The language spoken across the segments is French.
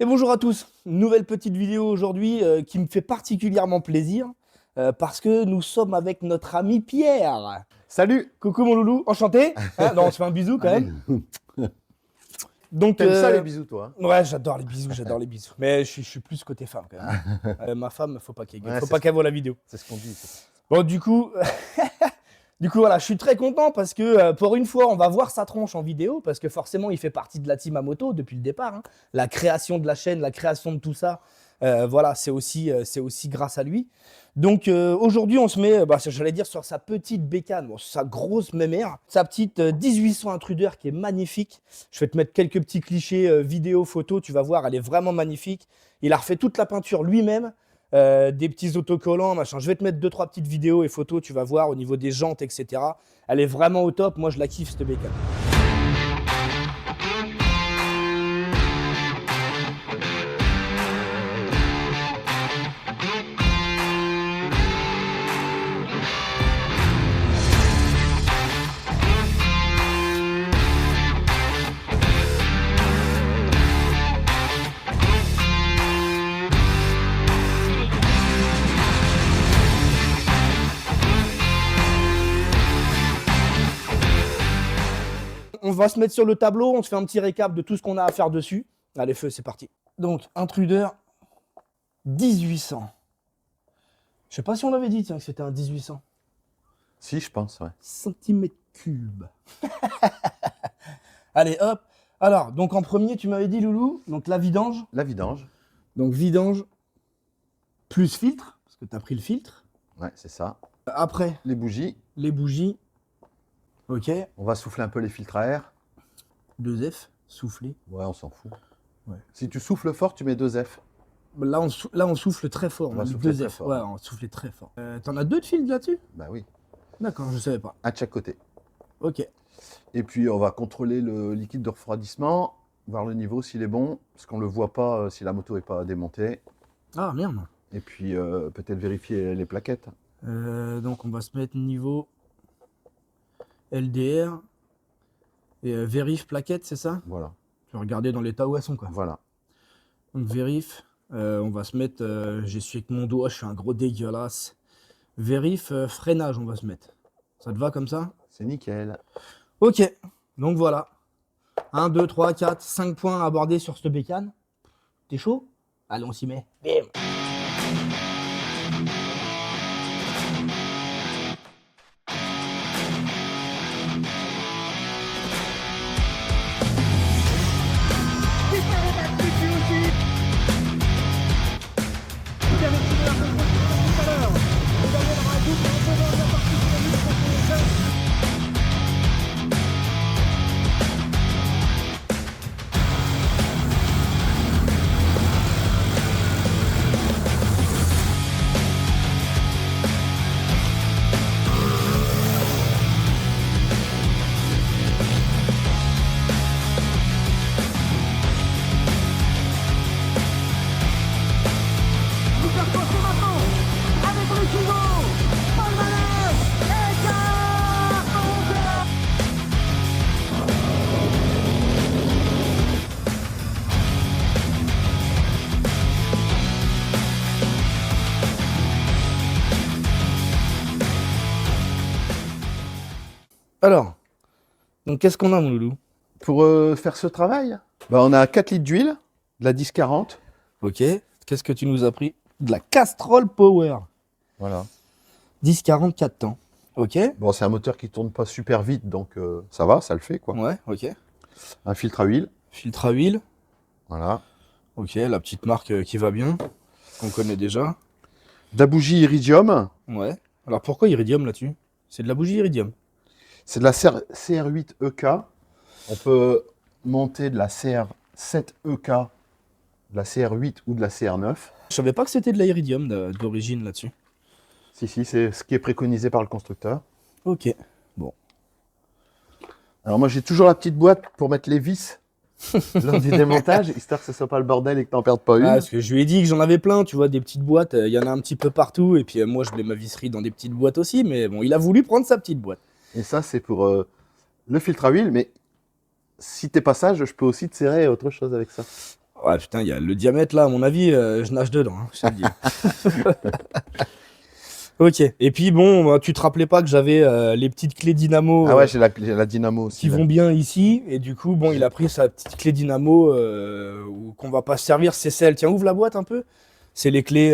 Et bonjour à tous, nouvelle petite vidéo aujourd'hui qui me fait particulièrement plaisir parce que nous sommes avec notre ami Pierre. Salut! Coucou mon loulou, enchanté. Hein, non, on se fait un bisou quand Allez. même. Donc, T'aimes ça les bisous, toi? ouais, j'adore les bisous, j'adore les bisous. Mais je suis plus côté femme quand même. Ma femme, faut pas qu'elle Ouais, faut pas qu'elle voit la vidéo. C'est ce qu'on dit. Bon, du coup, voilà, je suis très content parce que pour une fois, on va voir sa tronche en vidéo parce que forcément, il fait partie de la team à moto depuis le départ. Hein. La création de la chaîne, la création de tout ça, voilà, c'est aussi grâce à lui. Donc aujourd'hui, on se met, j'allais dire, sur sa petite bécane, bon, sa grosse mémère, sa petite 1800 Intruder qui est magnifique. Je vais te mettre quelques petits clichés vidéo, photo, tu vas voir, elle est vraiment magnifique. Il a refait toute la peinture lui-même. Des petits autocollants, machin. Je vais te mettre 2-3 petites vidéos et photos, tu vas voir au niveau des jantes, etc. Elle est vraiment au top. Moi, je la kiffe, cette bécane. On va se mettre sur le tableau, on se fait un petit récap de tout ce qu'on a à faire dessus. Allez, feu, c'est parti. Donc, Intruder 1800. Je sais pas si on l'avait dit, tiens, que c'était un 1800. Si, je pense, ouais. Centimètres cubes. Allez, hop. Alors, donc en premier, tu m'avais dit, Loulou, donc la vidange. La vidange. Donc, vidange plus filtre, parce que tu as pris le filtre. Ouais, c'est ça. Après, Les bougies. les bougies. Ok. On va souffler un peu les filtres à air. 2F, souffler. Ouais, on s'en fout. Ouais. Si tu souffles fort, tu mets 2F. Là, on souffle très fort. On va a mis souffler 2F. très fort. Ouais, on soufflait très fort. T'en as deux de filtres là-dessus? Bah oui. D'accord, je savais pas. Un de chaque côté. Ok. Et puis, on va contrôler le liquide de refroidissement, voir le niveau s'il est bon, parce qu'on ne le voit pas si la moto n'est pas démontée. Ah, merde. Et puis, peut-être vérifier les plaquettes. Donc, on va se mettre niveau LDR et vérif plaquette, c'est ça? Voilà. Je vais regarder dans l'état où elles sont, quoi. Voilà. Donc, vérif. On va se mettre. J'essuie avec mon doigt, je suis un gros dégueulasse. Vérif, freinage, on va se mettre. Ça te va comme ça? C'est nickel. Ok. Donc, voilà. 1, 2, 3, 4, 5 points abordés sur cette bécane. T'es chaud? Allez, on s'y met. Bim! Alors, donc qu'est-ce qu'on a, mon loulou? Pour faire ce travail, bah, on a 4 litres d'huile, de la 10-40. Ok. Qu'est-ce que tu nous as pris? De la Castrol Power. Voilà. 10-44 temps. Ok. Bon, c'est un moteur qui tourne pas super vite, donc ça va, ça le fait, quoi. Ouais, ok. Un filtre à huile, Filtre à huile. voilà. Ok, la petite marque qui va bien, qu'on connaît déjà. De la bougie iridium, Ouais. Alors pourquoi Iridium là-dessus? C'est de la bougie Iridium. c'est de la CR8 EK. On peut monter de la CR7 EK, de la CR8 ou de la CR9. Je savais pas que c'était de la Iridium d'origine là-dessus. Si, c'est ce qui est préconisé par le constructeur. Ok. Bon. Alors moi, j'ai toujours la petite boîte pour mettre les vis lors du démontage, histoire que ce soit pas le bordel et que t'en perdes pas une. Ah, parce que je lui ai dit que j'en avais plein, tu vois, des petites boîtes. Il y en a un petit peu partout. Et puis moi, je mets ma visserie dans des petites boîtes aussi. Mais bon, il a voulu prendre sa petite boîte. Et ça, c'est pour le filtre à huile, mais si t'es pas sage, je peux aussi te serrer autre chose avec ça. Ouais, putain, il y a le diamètre là, à mon avis, je nage dedans, hein, je te le dis. Ok. Et puis bon, bah, tu te rappelais pas que j'avais les petites clés dynamo Ah ouais, j'ai la dynamo aussi. qui là. vont bien ici. Et du coup, bon, il a pris sa petite clé dynamo qu'on va pas se servir. C'est celle. Tiens, ouvre la boîte un peu. C'est les clés,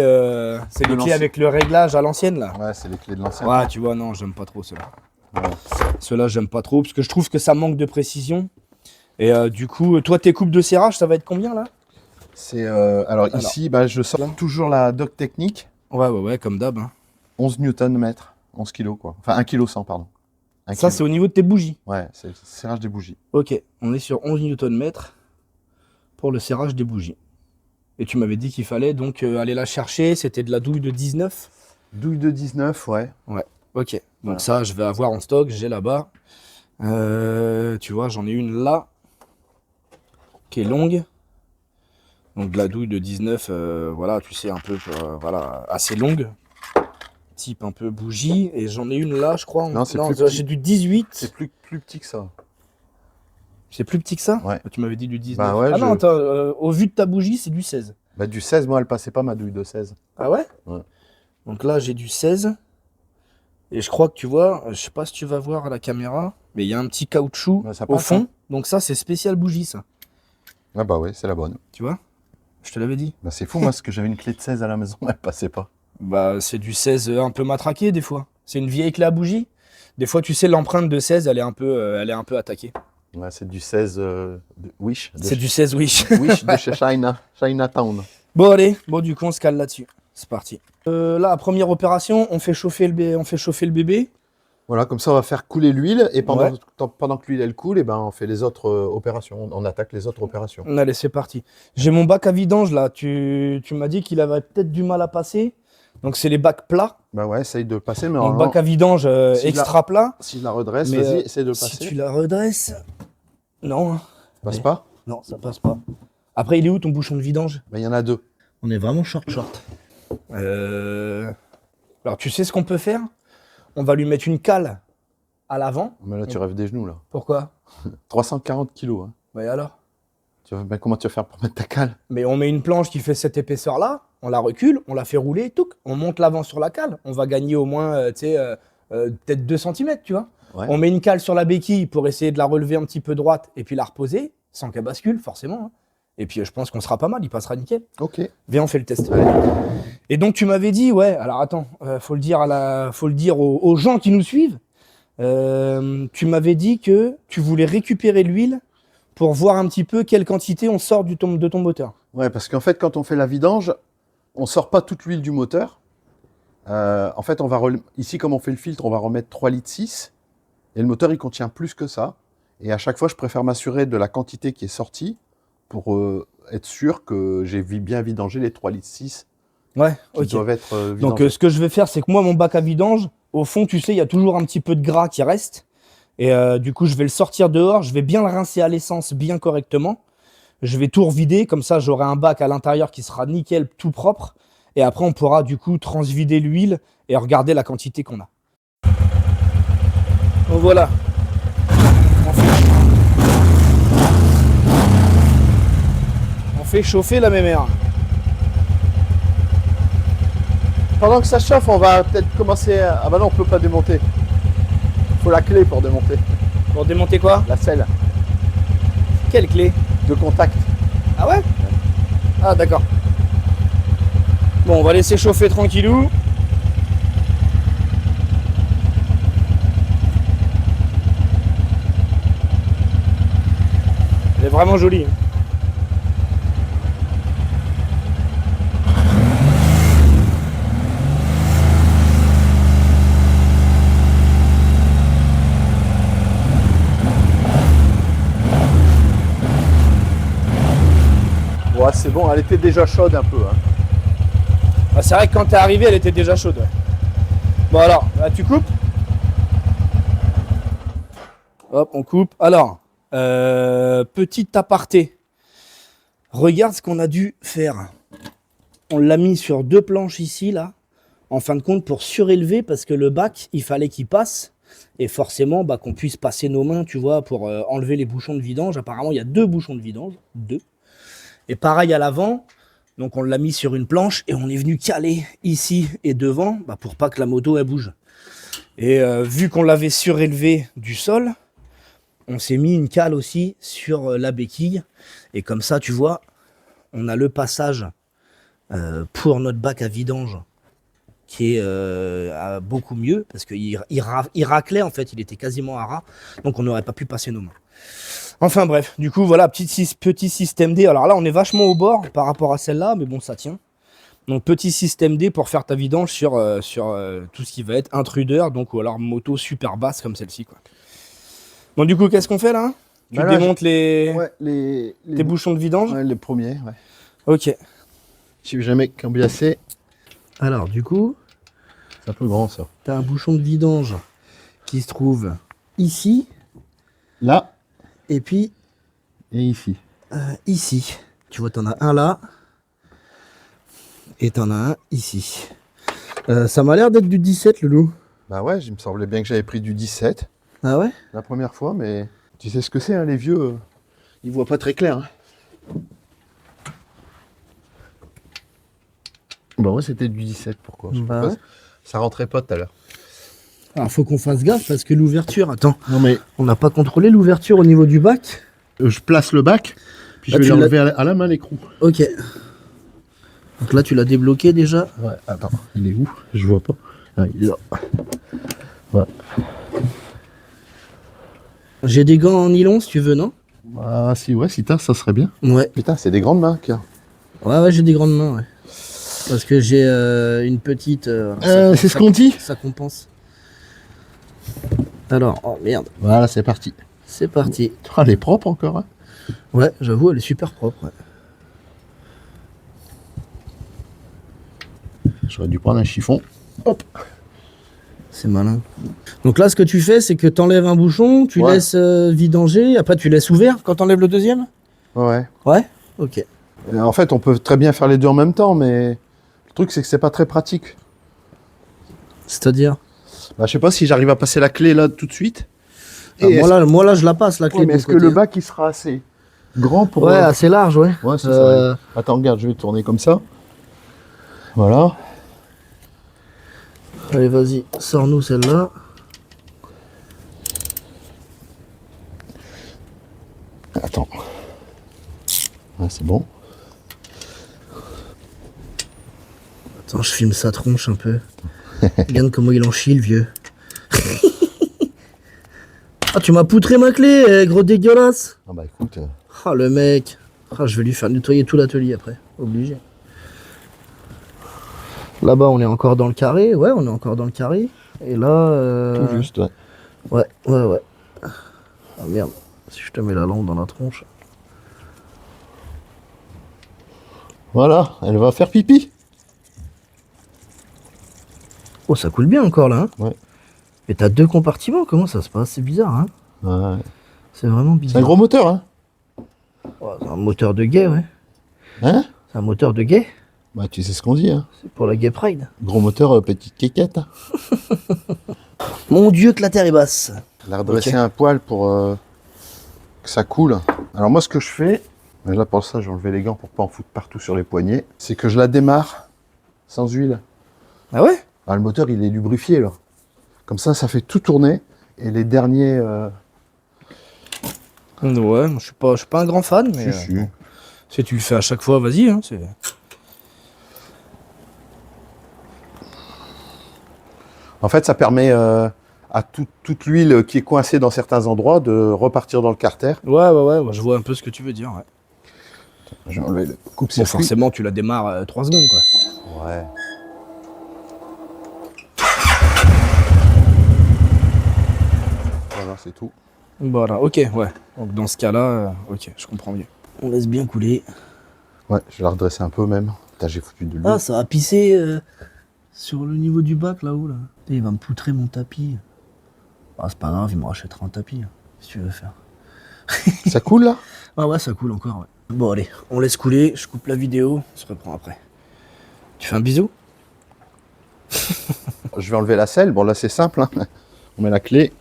c'est De les clés l'ancien. avec le réglage à l'ancienne là. Ouais, c'est les clés de l'ancien. Ouais, tu vois, non, j'aime pas trop ceux-là. Ouais. Ceux-là, j'aime pas trop parce que je trouve que ça manque de précision. Et du coup, toi, tes coupes de serrage, ça va être combien là? C'est alors ici, bah, je sors toujours la Doc Technique, Ouais, comme d'hab. Hein. 11 Nm, 11 kg quoi. Enfin 1 kg 100 pardon. 1 Ça, kilo. c'est au niveau de tes bougies. Ouais, c'est le serrage des bougies. Ok, on est sur 11 Nm pour le serrage des bougies. Et tu m'avais dit qu'il fallait donc aller la chercher. C'était de la douille de 19. Douille de 19, ouais. Ouais, ok. Donc Voilà. ça, je vais avoir en stock. J'ai là-bas. Tu vois, j'en ai une là qui est longue. Donc de la douille de 19, voilà, tu sais, un peu, voilà, assez longue. Type un peu bougie. Et j'en ai une là, je crois. Non, c'est plus petit. j'ai du 18. C'est plus petit que ça. C'est plus petit que ça? Ouais. Tu m'avais dit du 19. Bah ouais, ah non, attends, au vu de ta bougie, c'est du 16. Bah du 16, moi elle passait pas ma douille de 16. Ah ouais? Ouais. Donc là, j'ai du 16. Et je crois que tu vois, je sais pas si tu vas voir à la caméra, mais il y a un petit caoutchouc Ouais, ça au passe, fond. hein. Donc ça, c'est spécial bougie, ça. Ah bah ouais, c'est la bonne. Tu vois? Je te l'avais dit. Bah c'est fou, moi, parce que j'avais une clé de 16 à la maison, elle passait pas. Bah, c'est du 16 un peu matraqué, des fois. C'est une vieille clé à bougie. Des fois, tu sais, l'empreinte de 16, elle est un peu attaquée. Ouais, c'est du 16 de Wish. C'est du 16 Wish. Wish de chez Chinatown. Bon, allez. Bon, du coup, on se cale là-dessus. C'est parti. Là, première opération, on fait chauffer le bébé. Voilà, comme ça on va faire couler l'huile et pendant, Ouais. pendant que l'huile elle coule, et ben on fait les autres opérations, on attaque les autres opérations. Allez, c'est parti. J'ai mon bac à vidange là. Tu m'as dit qu'il avait peut-être du mal à passer. Donc, c'est les bacs plats. Bah ouais, essaye de le passer, mais Donc, normalement, bac à vidange si extra plat. si je la redresse, Mais, vas-y, essaye de le Si passer. tu la redresses. Non. Passe mais- pas. Non, ça passe pas. Après, il est où ton bouchon de vidange? Bah, il y en a deux. On est vraiment short. Alors, tu sais ce qu'on peut faire? On va lui mettre une cale à l'avant. Mais là, tu rêves des genoux, là. Pourquoi? 340 kilos. Hein. Mais alors? Ben, comment tu vas faire pour mettre ta cale? Mais on met une planche qui fait cette épaisseur-là, on la recule, on la fait rouler, touc, on monte l'avant sur la cale. On va gagner au moins, peut-être 2 cm, tu vois. Ouais. On met une cale sur la béquille pour essayer de la relever un petit peu droite et puis la reposer, sans qu'elle bascule, forcément. Hein. Et puis, je pense qu'on sera pas mal, il passera nickel. Ok. Viens, on fait le test. Allez. Et donc, tu m'avais dit, ouais, alors attends, faut le dire, aux gens qui nous suivent. Tu m'avais dit que tu voulais récupérer l'huile pour voir un petit peu quelle quantité on sort de ton moteur. Ouais, parce qu'en fait, quand on fait la vidange, on sort pas toute l'huile du moteur. En fait, ici, comme on fait le filtre, on va remettre 3 litres 6. Et le moteur, il contient plus que ça. Et à chaque fois, je préfère m'assurer de la quantité qui est sortie pour être sûr que j'ai bien vidangé les 3 litres 6 Ouais, qui ok. doivent être Donc, vidangés. ce que je vais faire, c'est que moi, mon bac à vidange, au fond, tu sais, il y a toujours un petit peu de gras qui reste. Et du coup, je vais le sortir dehors, je vais bien le rincer à l'essence bien correctement. Je vais tout revider, comme ça, j'aurai un bac à l'intérieur qui sera nickel, tout propre. Et après, on pourra du coup transvider l'huile et regarder la quantité qu'on a. Donc voilà. On fait chauffer la mémère. Pendant que ça chauffe, on va peut-être commencer à... Ah bah non, on peut pas démonter. Faut la clé pour démonter. Pour démonter quoi? La selle Quelle clé? de contact. Ah ouais? Ah d'accord. Bon, on va laisser chauffer tranquillou. Elle est vraiment jolie. Ouais, c'est bon, elle était déjà chaude un peu. Hein. Ah, c'est vrai que quand t'es arrivé, elle était déjà chaude. Ouais. Bon alors, là, tu coupes. Hop, on coupe. Alors, petit aparté. Regarde ce qu'on a dû faire. On l'a mis sur 2 planches ici, là. En fin de compte, pour surélever, parce que le bac, il fallait qu'il passe. Et forcément, bah, qu'on puisse passer nos mains, tu vois, pour enlever les bouchons de vidange. Apparemment, il y a 2 bouchons de vidange. 2. Et pareil à l'avant, donc on l'a mis sur une planche et on est venu caler ici et devant pour pas que la moto elle bouge. Et vu qu'on l'avait surélevé du sol, on s'est mis une cale aussi sur la béquille. Et comme ça, tu vois, on a le passage pour notre bac à vidange qui est beaucoup mieux parce qu'il raclait en fait, il était quasiment à ras. Donc on n'aurait pas pu passer nos mains. Enfin bref, du coup voilà, petit système D. Alors là, on est vachement au bord par rapport à celle-là, mais bon, ça tient. Donc petit système D pour faire ta vidange sur tout ce qui va être intrudeur, donc ou alors moto super basse comme celle-ci, quoi. Bon, du coup, qu'est-ce qu'on fait là? Tu Bah là, démontes Ouais, tes bouchons de vidange? Ouais, les premiers, ouais. Ok. Si jamais cambiassé, Alors du coup, c'est un peu grand ça. tu as un bouchon de vidange qui se trouve ici, Là et puis et ici. ici. Tu vois, tu en as un là, et tu en as un ici. Ça m'a l'air d'être du 17, le loup. Bah ouais, il me semblait bien que j'avais pris du 17 Ah ouais? la première fois, mais tu sais ce que c'est, hein, les vieux, ils voient pas très clair. Hein. Bah ouais, c'était du 17, pourquoi? Je sais Bah pas, ouais. ça rentrait pas tout à l'heure. Alors faut qu'on fasse gaffe parce que l'ouverture, attends, Non mais on n'a pas contrôlé l'ouverture au niveau du bac. je place le bac, puis Là, je vais tu l'enlever à la main l'écrou. Ok. Donc là, tu l'as débloqué déjà. Ouais, attends, il est où? Je vois pas. Ah, il est là. Ouais. J'ai des gants en nylon si tu veux, non? Ah si, ouais, si t'as, ça serait bien. Ouais. Putain, c'est des grandes mains, Pierre. Ouais, j'ai des grandes mains, ouais. Parce que j'ai une petite... C'est ce qu'on dit. Ça compense. Alors, oh merde. Voilà, c'est parti. C'est parti. Ah, elle est propre encore, hein. Ouais, j'avoue, elle est super propre. Ouais. J'aurais dû prendre un chiffon. Hop. C'est malin. Donc là, ce que tu fais, c'est que tu enlèves un bouchon, tu Ouais. laisses vidanger, après tu laisses ouvert quand tu enlèves le deuxième? Ouais. Ouais. Ok. Et en fait, on peut très bien faire les deux en même temps, mais le truc, c'est que c'est pas très pratique. C'est-à-dire? Bah, je sais pas si j'arrive à passer la clé là tout de suite. Ah, moi là, je la passe, la clé. Ouais, de mais mon est-ce que côté, le hein. bac il sera assez grand pour. Ouais, assez large, ouais. Ouais, c'est ça. Attends, regarde, je vais tourner comme ça. Voilà. Allez, vas-y, sors-nous celle-là. Attends. Ouais, c'est bon. Attends, je filme sa tronche un peu. Regarde comment il en chie, le vieux. Ah, tu m'as poutré ma clé, gros dégueulasse. Ah bah écoute. Ah, le mec. Ah, je vais lui faire nettoyer tout l'atelier après. Obligé. Là-bas, on est encore dans le carré. Ouais, on est encore dans le carré. Et là... Tout juste, ouais. Ouais. Ah merde. Si je te mets la lampe dans la tronche. Voilà, elle va faire pipi. Oh, ça coule bien encore là. Hein. Ouais. Et t'as deux compartiments, comment ça se passe? C'est bizarre, hein. Ouais. C'est vraiment C'est bizarre. un gros moteur, hein. Ouais, c'est un moteur de gay, ouais. Hein? C'est un moteur de gay. Bah tu sais ce qu'on dit, hein. C'est pour la gay pride. Gros moteur, petite quéquette. Hein. Mon Dieu, que la terre est basse. La redresser Ok. un poil pour que ça coule. Alors moi, ce que je fais, mais là pour ça, j'ai enlevé les gants pour pas en foutre partout sur les poignets, c'est que je la démarre sans huile. Ah ouais? Alors, le moteur, il est lubrifié là. Comme ça fait tout tourner. Et les derniers... Ouais, je suis pas un grand fan, mais si. bon, si tu le fais à chaque fois, vas-y. Hein, En fait, ça permet à toute l'huile qui est coincée dans certains endroits de repartir dans le carter. ouais, je vois un peu ce que tu veux dire. Ouais. J'ai enlevé le Bon, coupe-circuit. forcément, tu la démarres 3 secondes, quoi. Ouais. Voilà, c'est tout. Voilà, ok, ouais. Donc dans ce cas-là, ok, je comprends mieux. On laisse bien couler. Ouais, je vais la redresser un peu même. Putain, j'ai foutu de l'huile. Ah, ça a pissé sur le niveau du bac là-haut. Là. Il va me poutrer mon tapis. Ah, c'est pas grave, il me rachètera un tapis. Hein, si tu veux faire. Ça coule là? Ah ouais, ça coule encore. Ouais. Bon, allez, on laisse couler. Je coupe la vidéo. On se reprend après. Tu fais un bisou? Je vais enlever la selle. Bon, là, c'est simple. Hein. On met la clé.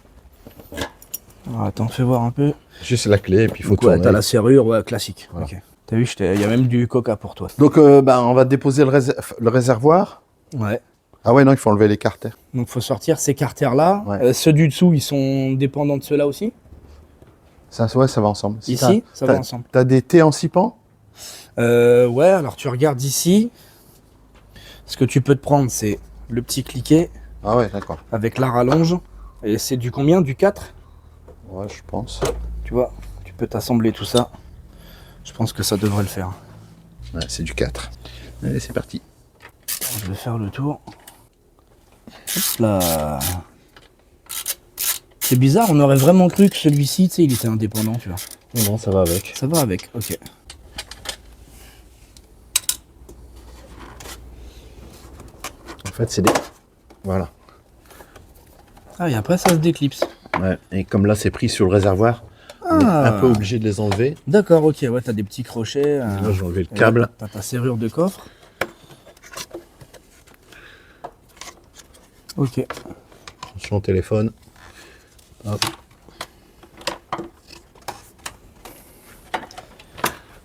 Ah, attends, fais voir un peu. Juste la clé et puis il faut Donc, ouais, tourner. t'as la serrure, ouais, classique. Voilà. Ok. T'as vu, il y a même du coca pour toi. Donc, on va déposer le réservoir. Ouais. Ah ouais, non, il faut enlever les carters. Donc, faut sortir ces carters-là. Ouais. Ceux du dessous, ils sont dépendants de ceux-là aussi. Ça va ensemble. Si Ici, ça va ensemble. T'as des T en 6 pans? Ouais, alors tu regardes ici. Ce que tu peux te prendre, c'est le petit cliquet Ah ouais, d'accord. avec la rallonge. Et c'est du combien? Du 4? Ouais, je pense. Tu vois, tu peux t'assembler tout ça. Je pense que ça devrait le faire. Ouais, c'est du 4. Allez, c'est parti. Je vais faire le tour. Hop là. C'est bizarre, on aurait vraiment cru que celui-ci, tu sais, il était indépendant, tu vois. Non, ça va avec. Ça va avec, ok. En fait, c'est des... Voilà. Ah, et après, ça se déclipse. Ouais, et comme là, c'est pris sur le réservoir, on est un peu obligé de les enlever. D'accord, ok, ouais, t'as des petits crochets. Là, j'ai enlevé le et câble. là, t'as ta serrure de coffre. Ok. Attention au téléphone. Hop.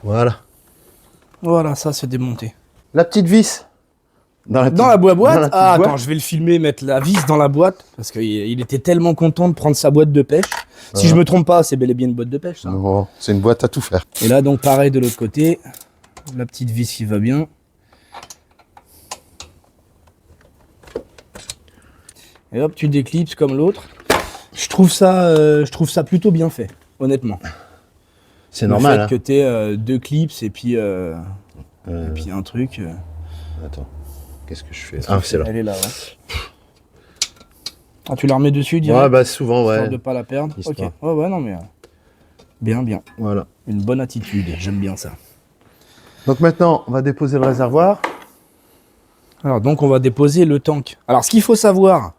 Voilà. Voilà, ça c'est démonté. La petite vis. Dans la dans boîte. la petite Ah, boîte. attends, je vais le filmer, mettre la vis dans la boîte. Parce qu'il était tellement content de prendre sa boîte de pêche. Si je me trompe pas, c'est bel et bien une boîte de pêche, ça. Oh, c'est une boîte à tout faire. Et là, donc, pareil de l'autre côté. La petite vis qui va bien. Et hop, tu déclipses comme l'autre. Je trouve ça plutôt bien fait, honnêtement. C'est Le normal. fait Hein. que tu aies 2 clips et puis un truc. Attends, qu'est-ce que je fais? Ah, c'est là. Elle est là, ouais. Ah, tu la remets dessus, direct, Ouais, bah souvent, histoire ouais. de pas la perdre. Histoire. Ok. Ouais, non, mais bien, bien. Voilà. Une bonne attitude, j'aime bien ça. Donc maintenant, on va déposer le réservoir. Alors, donc, on va déposer le tank. Alors, ce qu'il faut savoir,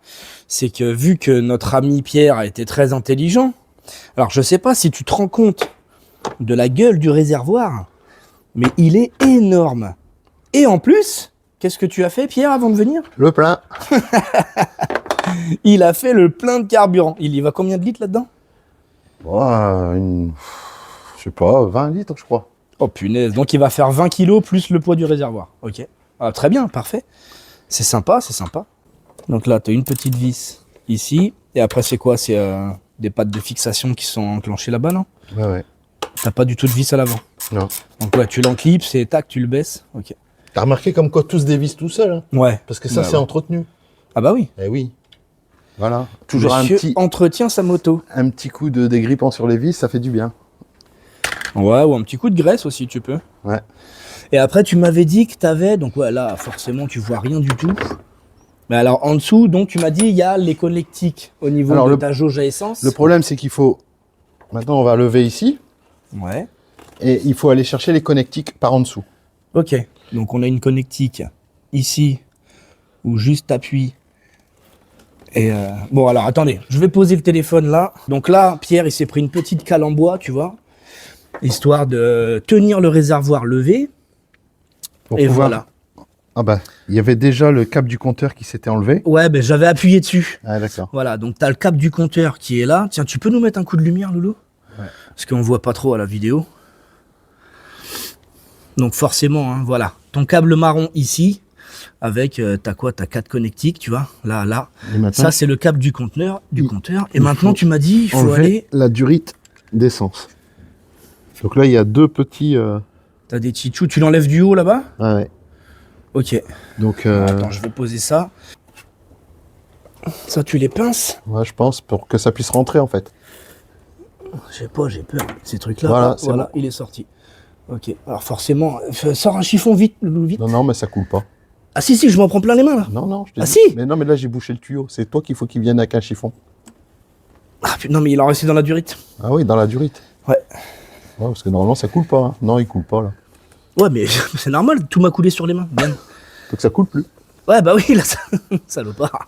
c'est que vu que notre ami Pierre a été très intelligent, alors je sais pas si tu te rends compte de la gueule du réservoir, mais il est énorme. Et en plus, qu'est-ce que tu as fait, Pierre, avant de venir? Le plein. Il a fait le plein de carburant. Il y va combien de litres là-dedans? Je sais pas, 20 litres, je crois. Oh punaise, donc il va faire 20 kilos plus le poids du réservoir. Ok. Ah, très bien, parfait. C'est sympa, c'est sympa. Donc là, tu as une petite vis ici. Et après, c'est quoi? C'est des pattes de fixation qui sont enclenchées là-bas, non? Ouais, ouais. T'as pas du tout de vis à l'avant. Non. Donc ouais, tu l'enclipses et tac, tu le baisses. Ok. T'as remarqué comme quoi tout se dévisse tout seul, hein? Ouais. Parce que ça, Ouais, c'est ouais. entretenu. Ah bah oui. Eh oui. Voilà. Toujours Monsieur entretient sa moto. un petit coup de dégrippant sur les vis, ça fait du bien. Ouais, ou un petit coup de graisse aussi, tu peux. Ouais. Et après, tu m'avais dit que t'avais, donc ouais, là, forcément, tu vois rien du tout. Mais alors, en dessous, donc, tu m'as dit, il y a les connectiques au niveau Alors, de ta jauge à essence. Le problème, c'est qu'il faut... Maintenant, on va lever ici. Ouais. Et il faut aller chercher les connectiques par en dessous. Ok. Donc, on a une connectique ici, où juste t'appuies. Et bon, alors, attendez, je vais poser le téléphone là. Donc là, Pierre, il s'est pris une petite cale en bois, tu vois, histoire de tenir le réservoir levé. Pour Et pouvoir- voilà. Ah bah, il y avait déjà le câble du compteur qui s'était enlevé. Ouais, ben j'avais appuyé dessus. Ah d'accord. Voilà, donc tu as le câble du compteur qui est là. Tiens, tu peux nous mettre un coup de lumière, Loulou? Ouais. Parce qu'on voit pas trop à la vidéo. Donc forcément, hein, voilà. Ton câble marron ici, avec, t'as quoi? T'as 4 connectiques, tu vois, là, là. Et maintenant, Ça, c'est le câble du conteneur, du compteur. Et il maintenant, faut tu m'as dit, il faut enlever aller... la durite d'essence. Donc là, il y a deux petits... T'as des chichous, tu l'enlèves du haut, là-bas? Ah ouais. Ok. Donc, Attends, je vais poser ça. Ça, tu les pinces? ouais, je pense, pour que ça puisse rentrer, en fait. Je sais pas, j'ai peur. Ces trucs-là, Voilà, hop, c'est voilà, bon. il est sorti. Ok, alors forcément, sors un chiffon vite, Loulou, vite. Non, non, mais ça coule pas. Ah si, si, je m'en prends plein les mains, là. Non, non, je t'ai Ah, dit. si. Mais non, mais là, j'ai bouché le tuyau. C'est toi qu'il faut qu'il vienne avec un chiffon. Ah, non, mais il en resté dans la durite. Ah oui, dans la durite. Ouais. Ouais, parce que normalement, ça coule pas. Hein. Non, il coule pas, là. Ouais, mais c'est normal, tout m'a coulé sur les mains. Bien. Donc ça coule plus. Ouais, bah oui, là, ça... salopard.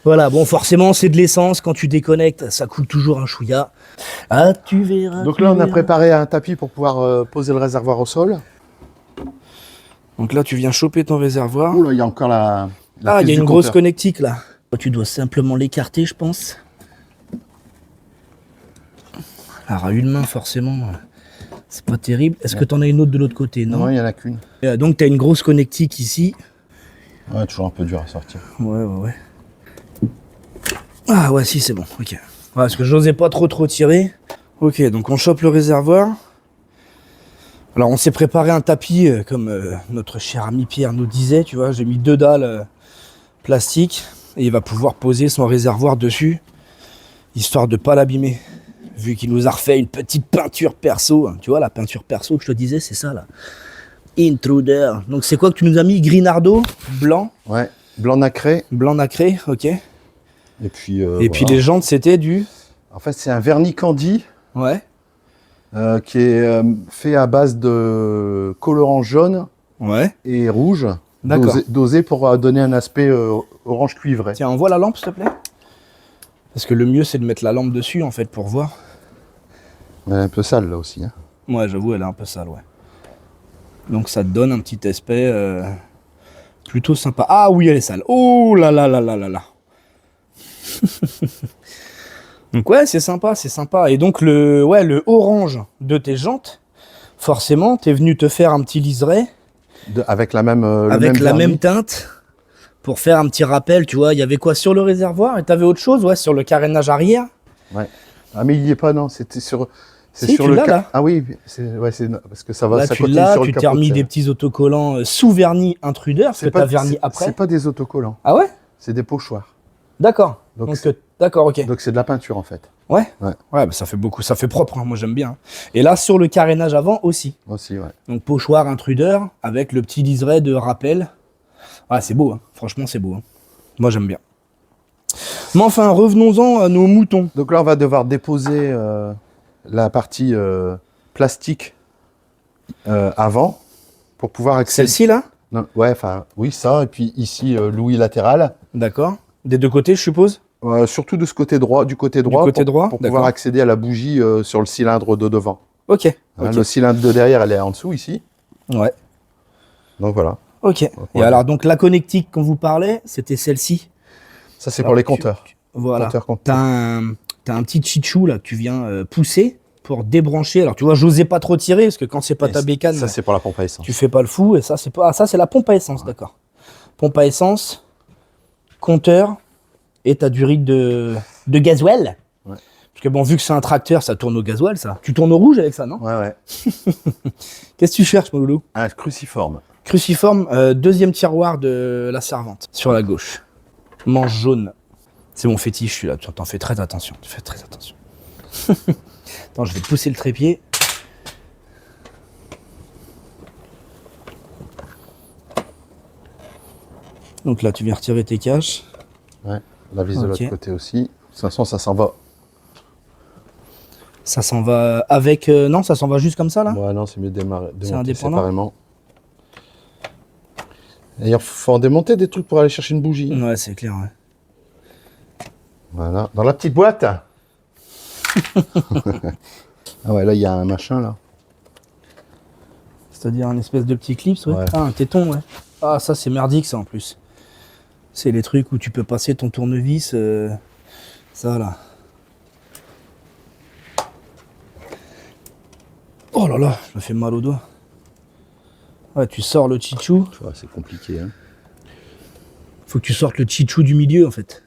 Voilà, bon, forcément, c'est de l'essence. Quand tu déconnectes, ça coule toujours un chouïa. Ah, tu verras. Donc tu là, on a verras. préparé un tapis pour pouvoir poser le réservoir au sol. Donc là, tu viens choper ton réservoir. Ouh là, il y a encore la Ah, il prise y a du une grosse compteur. connectique, là. Tu dois simplement l'écarter, je pense. Alors, à une main, forcément, C'est pas terrible. Est-ce que t'en as une autre de l'autre côté? Non, il n'y en a qu'une. Donc t'as une grosse connectique ici. Ouais, toujours un peu dur à sortir. Ouais. Ah ouais, si, c'est bon, ok. Ouais, parce que j'osais pas trop tirer. Ok, donc on chope le réservoir. Alors on s'est préparé un tapis, comme notre cher ami Pierre nous disait, tu vois. J'ai mis 2 dalles plastiques et il va pouvoir poser son réservoir dessus, histoire de pas l'abîmer. Vu qu'il nous a refait une petite peinture perso. Tu vois, la peinture perso que je te disais, c'est ça, là. Intruder. Donc c'est quoi que tu nous as mis? Grinardo, blanc. Ouais, blanc nacré. Blanc nacré, ok. Et puis, Puis les jantes, c'était du... En fait, c'est un vernis candy Ouais. qui est fait à base de colorant jaune Ouais. et rouge. D'accord. Dosé pour donner un aspect orange cuivré. Tiens, envoie la lampe, s'il te plaît. Parce que le mieux, c'est de mettre la lampe dessus, en fait, pour voir. Elle est un peu sale, là aussi. Hein. Ouais, j'avoue, elle est un peu sale, ouais. Donc ça te donne un petit aspect plutôt sympa. Ah oui, elle est sale. Oh là là là là là là. Donc ouais, c'est sympa, c'est sympa. Et donc le orange de tes jantes, forcément, t'es venu te faire un petit liseré Avec la même avec la vernis. même teinte pour faire un petit rappel, tu vois. Il y avait quoi sur le réservoir et t'avais autre chose, ouais, sur le carénage arrière. Ouais. Ah mais il y est pas, non. C'était sur... C'est Si, sur tu le l'as, là. Ah oui, parce que ça va, Là, ça tu continue l'as, sur le tu t'es capot. remis des petits autocollants sous vernis Intruder, parce que t'as verni après. C'est pas des autocollants, Ah ouais? c'est des pochoirs. D'accord. Donc, D'accord, ok. Donc c'est de la peinture en fait. Ouais. Ouais. Ouais, bah ça fait beaucoup, ça fait propre, hein, moi j'aime bien. Et là, sur le carénage avant aussi. Aussi, ouais. Donc pochoir Intruder avec le petit liseré de rappel. Ouais, c'est beau, hein. Franchement, c'est beau. Hein. Moi j'aime bien. Mais enfin, revenons-en à nos moutons. Donc là, on va devoir déposer la partie plastique avant pour pouvoir accéder. Celle-ci là? Non, ouais, enfin, oui, ça. Et puis ici, l'ouïe latérale. D'accord. Des deux côtés, je suppose? Surtout de ce côté droit, du côté droit, côté droit, pour d'accord. pouvoir accéder à la bougie sur le cylindre de devant. Ok. Hein, Ok. le cylindre de derrière, elle est en dessous ici. Ouais. Donc voilà. Ok. Et Voilà. alors, donc la connectique qu'on vous parlait, c'était celle-ci. Ça, c'est Alors, pour les compteurs. Voilà. Compteur. T'as un petit chichou là que tu viens pousser pour débrancher. Alors tu vois, j'osais pas trop tirer parce que quand c'est pas ta bécane, Ça, c'est pour la pompe à essence. tu fais pas le fou. Et ça, c'est pas. Ah, ça, c'est la pompe à essence, d'accord. Pompe à essence, compteur et t'as du riz de gasoil. Ouais. Parce que bon, vu que c'est un tracteur, ça tourne au gasoil, ça. Tu tournes au rouge avec ça, non? Ouais, ouais. Qu'est-ce que tu cherches, mon loulou? Un cruciforme. Cruciforme, deuxième tiroir de la servante, sur la gauche. Manche jaune. C'est mon fétiche, celui-là. T'en fais très attention. Tu fais très attention. Attends, je vais te pousser le trépied. Donc là, tu viens retirer tes caches. Ouais. La vis de Ok. l'autre côté aussi. De toute façon, ça s'en va. Ça s'en va avec... non, ça s'en va juste comme ça, là? Ouais, non, c'est mieux de démarrer indépendant séparément. D'ailleurs, il faut en démonter des trucs pour aller chercher une bougie. Ouais, c'est clair, ouais. Voilà. Dans la petite boîte. Ah ouais, là, il y a un machin, là. C'est-à-dire un espèce de petit clip, ouais. Ouais. Ah, un téton, ouais. Ah, ça, c'est merdique, ça, en plus. C'est les trucs où tu peux passer ton tournevis. Ça, là. Oh là là, je me fais mal au doigt. Ouais, tu sors le chichou. Ouais, c'est compliqué, hein. Faut que tu sortes le chichou du milieu, en fait.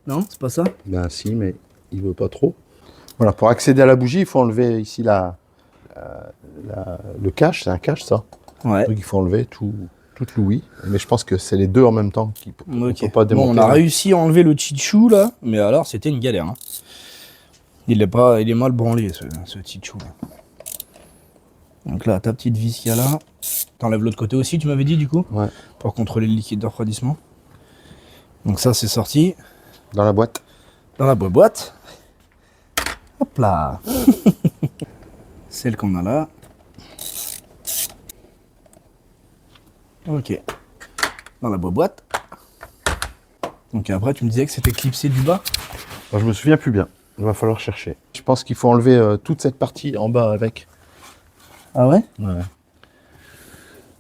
Non, c'est pas ça? Ben si, mais il veut pas trop. Voilà, pour accéder à la bougie, il faut enlever ici le cache, c'est un cache ça. Ouais. Donc il faut enlever toute l'ouïe. Mais je pense que c'est les deux en même temps qui ne Ok. peut pas Bon, démonter. on a là. réussi à enlever le chichou, là. Mais alors, c'était une galère. Hein. Il est mal branlé, ce chichou, là. Donc là, ta petite vis qu'il y a là. T'enlèves l'autre côté aussi, tu m'avais dit, du coup? Ouais, Pour contrôler le liquide de refroidissement. Donc ça, c'est sorti. dans la boîte. Dans la boîte. Hop là. Celle qu'on a là. Ok. Dans la boîte. Donc après, tu me disais que c'était clipsé du bas. Alors, je me souviens plus bien. Il va falloir chercher. Je pense qu'il faut enlever toute cette partie en bas avec. Ah ouais? Ouais.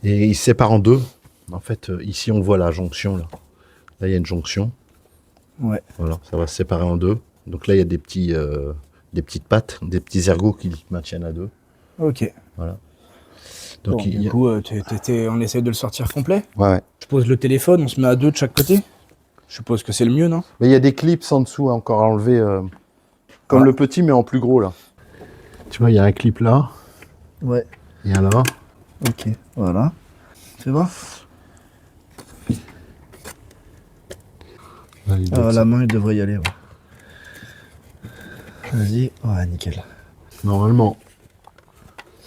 Et il se sépare en deux. En fait, ici, on voit la jonction. Là, il y a une jonction. Ouais. Voilà, ça va se séparer en deux. Donc là, il y a des petites pattes, des petits ergots qui maintiennent à deux. Ok. Voilà. Bon, Donc, du coup, on essaie de le sortir complet. ouais. Je pose le téléphone, on se met à 2 de chaque côté. Je suppose que c'est le mieux, non? Mais il y a des clips en dessous encore à enlever, comme Ah. le petit, mais en plus gros, là. Tu vois, il y a un clip là, Ouais. et un là. Ok, voilà. Fais voir. Là, il doit être La main, il devrait y aller. Ouais. Vas-y. Ouais, nickel. Normalement,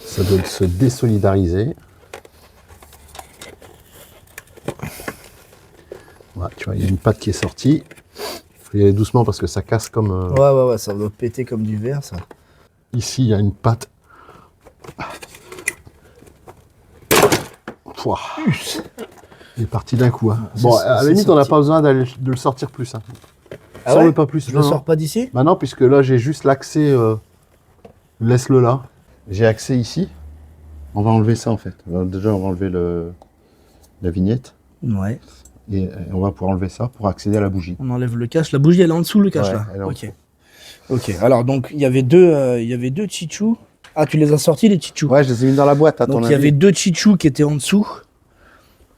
ça doit se désolidariser. Voilà, tu vois, il y a une patte qui est sortie. Il faut y aller doucement parce que ça casse comme... Ouais, ça doit péter comme du verre, ça. Ici, il y a une patte. Pouah. Il est parti d'un coup. Hein. Bon, à la limite, on n'a pas besoin de le sortir plus. Hein. Ah Sors-le ouais, pas plus. je le sors pas d'ici? Bah non, puisque là, j'ai juste l'accès. Laisse-le là. J'ai accès ici. On va enlever ça, en fait. Déjà, on va enlever la vignette. Ouais. Et on va pouvoir enlever ça pour accéder à la bougie. On enlève le cache. La bougie, elle est en dessous, le cache, Ouais, là. elle est en Ok. Ok. Alors, donc, il y avait deux chichous. Ah, tu les as sortis, les chichous? Ouais, je les ai mis dans la boîte, à ton Donc, il avis. y avait 2 chichous qui étaient en dessous.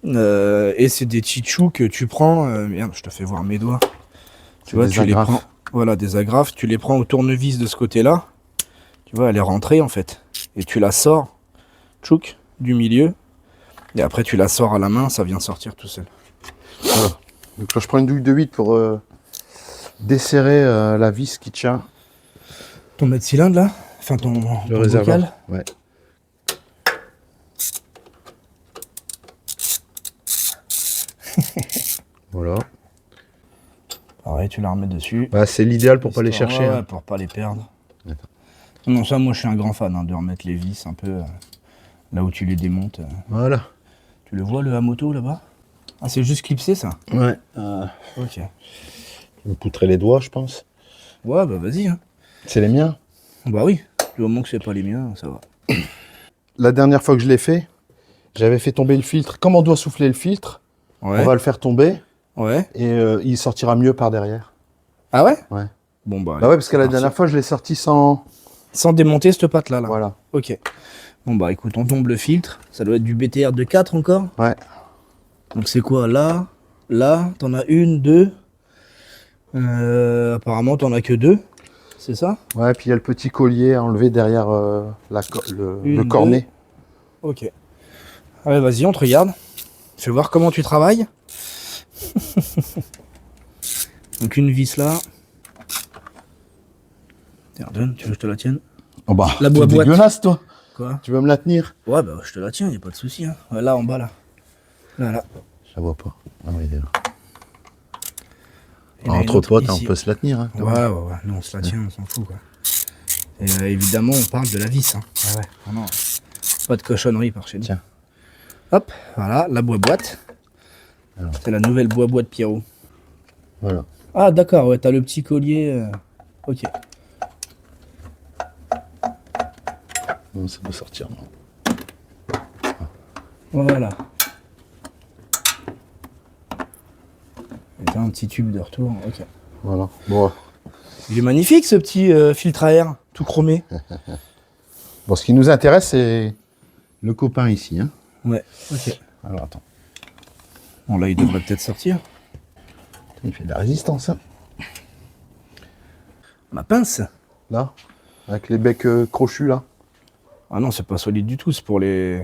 Et c'est des chichous que tu prends. Merde, je te fais voir mes doigts. Tu vois, des tu les agrafes. prends. Voilà, des agrafes. Tu les prends au tournevis de ce côté-là. Tu vois, elle est rentrée en fait. Et tu la sors, tchouk, du milieu. Et après, tu la sors à la main, ça vient sortir tout seul. Voilà. Donc là, je prends une douille de 8 pour desserrer la vis qui tient Ton mètre-cylindre là? Enfin, ton réservoir. bocal. Ouais. Voilà. Pareil, tu la remets dessus. Bah, c'est l'idéal pour pas les Histoire- chercher. ouais, hein. ouais, pour pas les perdre. D'accord. Non, ça, moi, je suis un grand fan de remettre les vis un peu là où tu les démontes. Voilà. Tu le vois, le Hamoto là-bas? Ah, c'est juste clipsé ça? Ouais. Ok. Je me poutrerai les doigts, je pense. Ouais, bah vas-y. Hein. C'est les miens. Bah oui. Du moment que c'est pas les miens, ça va. La dernière fois que je l'ai fait, j'avais fait tomber le filtre. Comme on doit souffler le filtre, Ouais. on va le faire tomber Ouais. et il sortira mieux par derrière. Ah ouais? Ouais. Bon, bah. Bah ouais, parce que la c'est dernière parti. fois, je l'ai sorti sans... Sans démonter cette patte-là. Là. Voilà. Ok. Bon, bah écoute, on tombe le filtre. Ça doit être du BTR de 4 encore. Ouais. Donc c'est quoi? Là, t'en as une, 2. Apparemment, t'en as que 2. C'est ça? Ouais, puis il y a le petit collier à enlever derrière le Une, cornet. Ok. Allez, vas-y, on te regarde. Fais voir comment tu travailles. Donc une vis là. Tiens, donne, tu veux que je te la tienne? Oh bah, La t'es boîte. dégueulasse, toi. Quoi? Tu veux me la tenir? Ouais, bah je te la tiens, y a pas de souci. Hein. Ouais, là, en bas, là. Là. Je la vois pas. Ah oui, elle est là. Il y en a une Entre autre potes, on ici. peut se la tenir. Hein, quand Ouais, même. ouais. Nous, on se la tient, on s'en fout, quoi. Et évidemment, on parle de la vis. Hein. Ouais. Vraiment, pas de cochonnerie par chez nous. Tiens. Hop, voilà, la boîte. C'est la nouvelle boîte Pierrot. Voilà. Ah, d'accord, ouais, t'as le petit collier. Ok. Non, ça peut sortir. Non. Voilà. Et t'as un petit tube de retour. Ok. Voilà. Bon. Il est magnifique ce petit filtre à air, tout chromé. Bon, ce qui nous intéresse, c'est le copain ici. Hein. Ouais, ok. Alors, attends. Bon, là, il devrait peut-être sortir. Il fait de la résistance. Hein. Ma pince. Là, avec les becs crochus, là. Ah non, c'est pas solide du tout, c'est pour les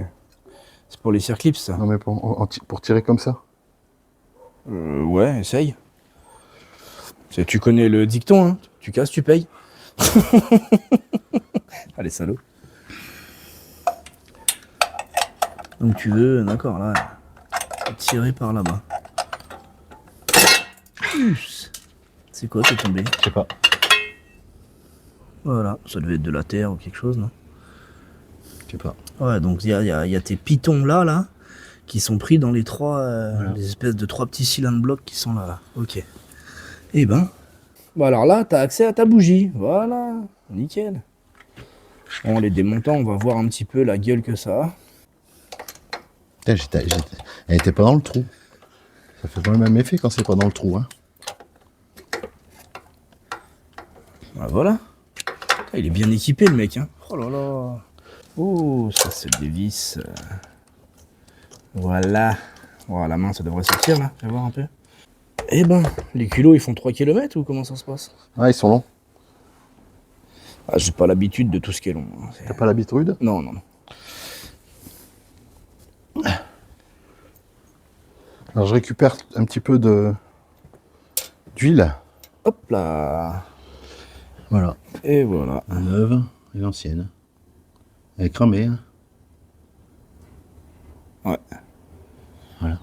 circlips, ça. Non, mais pour tirer comme ça. Ouais, essaye. Tu connais le dicton, hein. Tu casses, tu payes. Allez, salaud. Donc tu veux, d'accord, là, tirer par là-bas. C'est quoi qui est tombé? Je sais pas. Voilà, ça devait être de la terre ou quelque chose, non? Je sais pas. Ouais, donc il y a tes pitons là, qui sont pris dans les les espèces de 3 petits cylindres blocs qui sont là. Ok. Eh ben. Bon alors là, t'as accès à ta bougie. Voilà, nickel. Bon, en les démontant, on va voir un petit peu la gueule que ça a. Putain, elle était pas dans le trou. Ça fait pas le même effet quand c'est pas dans le trou. Hein. Bah, voilà. Il est bien équipé le mec. Hein. Oh là là. Oh, ça c'est des vis. Voilà. Oh, la main, ça devrait sortir là. Tu vas voir un peu. Eh ben, les culots, ils font 3 km ou comment ça se passe? Ouais, ils sont longs. Ah, j'ai pas l'habitude de tout ce qui est long. T'as pas l'habitude? Non, non, non. Alors je récupère un petit peu d'huile. Hop là. Voilà. Et voilà. La neuve et l'ancienne. Elle est cramée. Hein. Ouais. Voilà.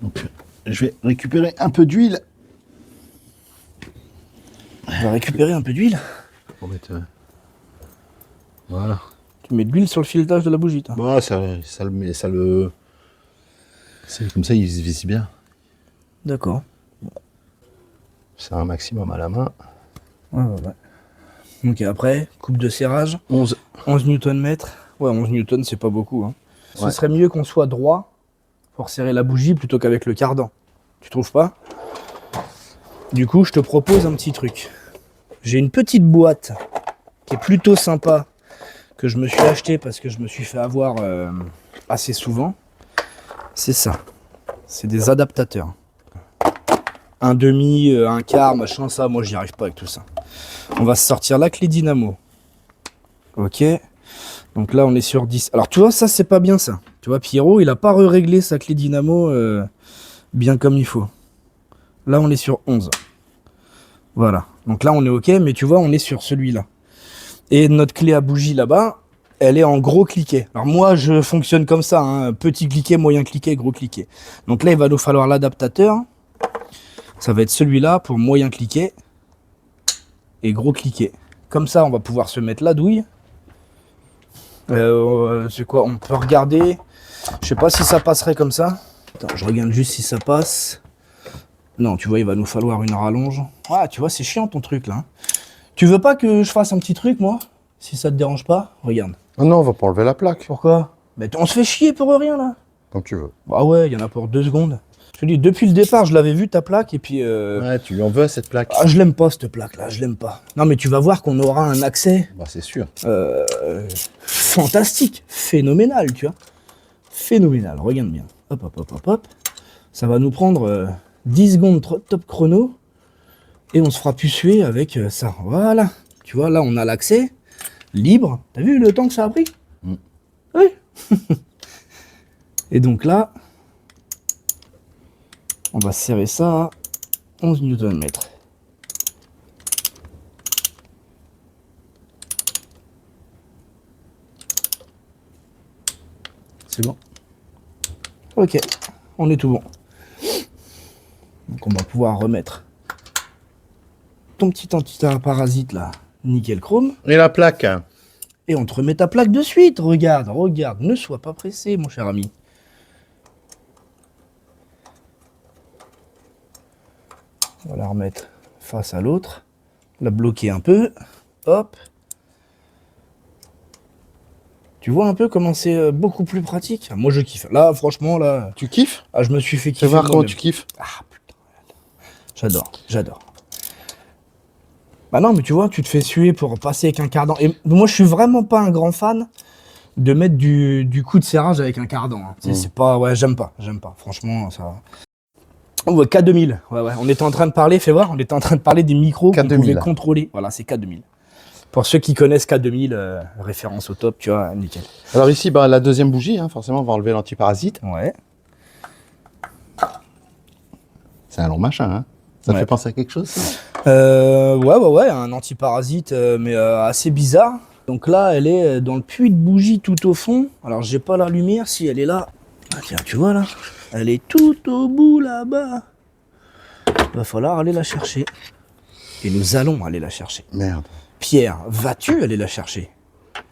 Donc je vais récupérer un peu d'huile. On va récupérer un peu d'huile. Pour mettre. Voilà. Tu mets de l'huile sur le filetage de la bougie, toi. Bon, ça le. C'est comme ça, il se visse bien. D'accord. C'est un maximum à la main. Ouais. Donc après, coupe de serrage. 11. 11 Nm. Ouais, 11 Newton, c'est pas beaucoup. Hein. Ce Ouais. serait mieux qu'on soit droit pour serrer la bougie plutôt qu'avec le cardan. Tu trouves pas? Du coup, je te propose un petit truc. J'ai une petite boîte qui est plutôt sympa, que je me suis acheté parce que je me suis fait avoir assez souvent. C'est ça. C'est des adaptateurs. Un demi, un quart, machin, ça, moi j'y arrive pas avec tout ça. On va se sortir la clé dynamo. Ok. Donc là on est sur 10. Alors tu vois, ça c'est pas bien ça. Tu vois, Pierrot, il a pas réglé sa clé dynamo bien comme il faut. Là on est sur 11. Voilà. Donc là on est ok, mais tu vois, on est sur celui-là. Et notre clé à bougie là-bas, elle est en gros cliquet. Alors moi je fonctionne comme ça, hein. Petit cliquet, moyen cliquet, gros cliquet. Donc là il va nous falloir l'adaptateur. Ça va être celui-là pour moyen cliquet et gros cliquet. Comme ça, on va pouvoir se mettre la douille. C'est quoi? On peut regarder. Je sais pas si ça passerait comme ça. Attends, je regarde juste si ça passe. Non, tu vois, il va nous falloir une rallonge. Ah, tu vois, c'est chiant ton truc là. Tu veux pas que je fasse un petit truc, moi? Si ça te dérange pas, regarde. Oh non, on va pas enlever la plaque. Pourquoi? Mais on se fait chier pour rien là. Comme tu veux. Ah ouais, il y en a pour 2 secondes. Je te dis, depuis le départ, je l'avais vu ta plaque et puis. Ouais, tu lui en veux à cette plaque. Ah, je l'aime pas cette plaque là, je l'aime pas. Non mais tu vas voir qu'on aura un accès Bah c'est sûr. fantastique, phénoménal, tu vois. Phénoménal, regarde bien. Hop, hop, hop, hop, hop. Ça va nous prendre 10 secondes top chrono et on se fera plus suer avec ça. Voilà. Tu vois, là on a l'accès libre. T'as vu le temps que ça a pris? Oui. Et donc là, on va serrer ça à 11 Nm. C'est bon. Ok, on est tout bon. Donc on va pouvoir remettre ton petit antiparasite là, nickel chrome. Et la plaque? Et on te remet ta plaque de suite. Regarde, regarde, ne sois pas pressé mon cher ami. On va la remettre face à l'autre. La bloquer un peu. Hop. Tu vois un peu comment c'est beaucoup plus pratique? Moi je kiffe. Là franchement là, Tu kiffes? ah, je me suis fait kiffer. Fais voir comment moi-même. tu kiffes. Ah putain. J'adore, j'adore. Bah non mais tu vois, tu te fais suer pour passer avec un cardan. Et moi je suis vraiment pas un grand fan de mettre du coup de serrage avec un cardan. Hein. Tu sais, c'est pas... Ouais, j'aime pas. Franchement, ça... Oh, ouais, K2000. Ouais. On était en train de parler, fais voir, on était en train de parler des micros qu'on pouvait contrôler. Voilà, c'est K2000. Pour ceux qui connaissent K2000, référence au top, tu vois, nickel. Alors ici, bah, la deuxième bougie, hein, forcément, on va enlever l'antiparasite. Ouais. C'est un long machin, hein. Ça te Ouais. fait penser à quelque chose, ça? Ouais, un antiparasite, mais assez bizarre. Donc là, elle est dans le puits de bougie tout au fond. Alors, j'ai pas la lumière, si elle est là. Ah, tiens, tu vois là? Elle est tout au bout là-bas. Va falloir aller la chercher. Et nous allons aller la chercher. Merde. Pierre, vas-tu aller la chercher?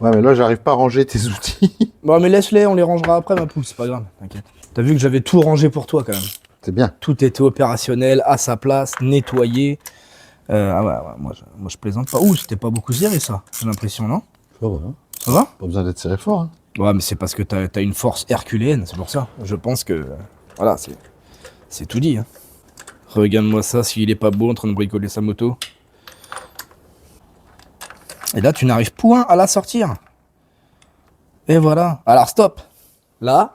Ouais, mais là, j'arrive pas à ranger tes outils. Bon, mais laisse-les, on les rangera après, ma poule, c'est pas grave, t'inquiète. T'as vu que j'avais tout rangé pour toi quand même. C'est bien. Tout était opérationnel, à sa place, nettoyé. Ah ouais, moi je plaisante pas. Ouh, c'était pas beaucoup serré ça, j'ai l'impression, non? Ça va, hein. Ça va? Pas besoin d'être serré fort, hein. Ouais, mais c'est parce que t'as une force herculéenne, c'est pour ça. Je pense que... voilà, c'est tout dit. Hein. Regarde-moi ça, s'il est pas beau en train de bricoler sa moto. Et là, tu n'arrives point à la sortir. Et voilà. Alors, stop. Là,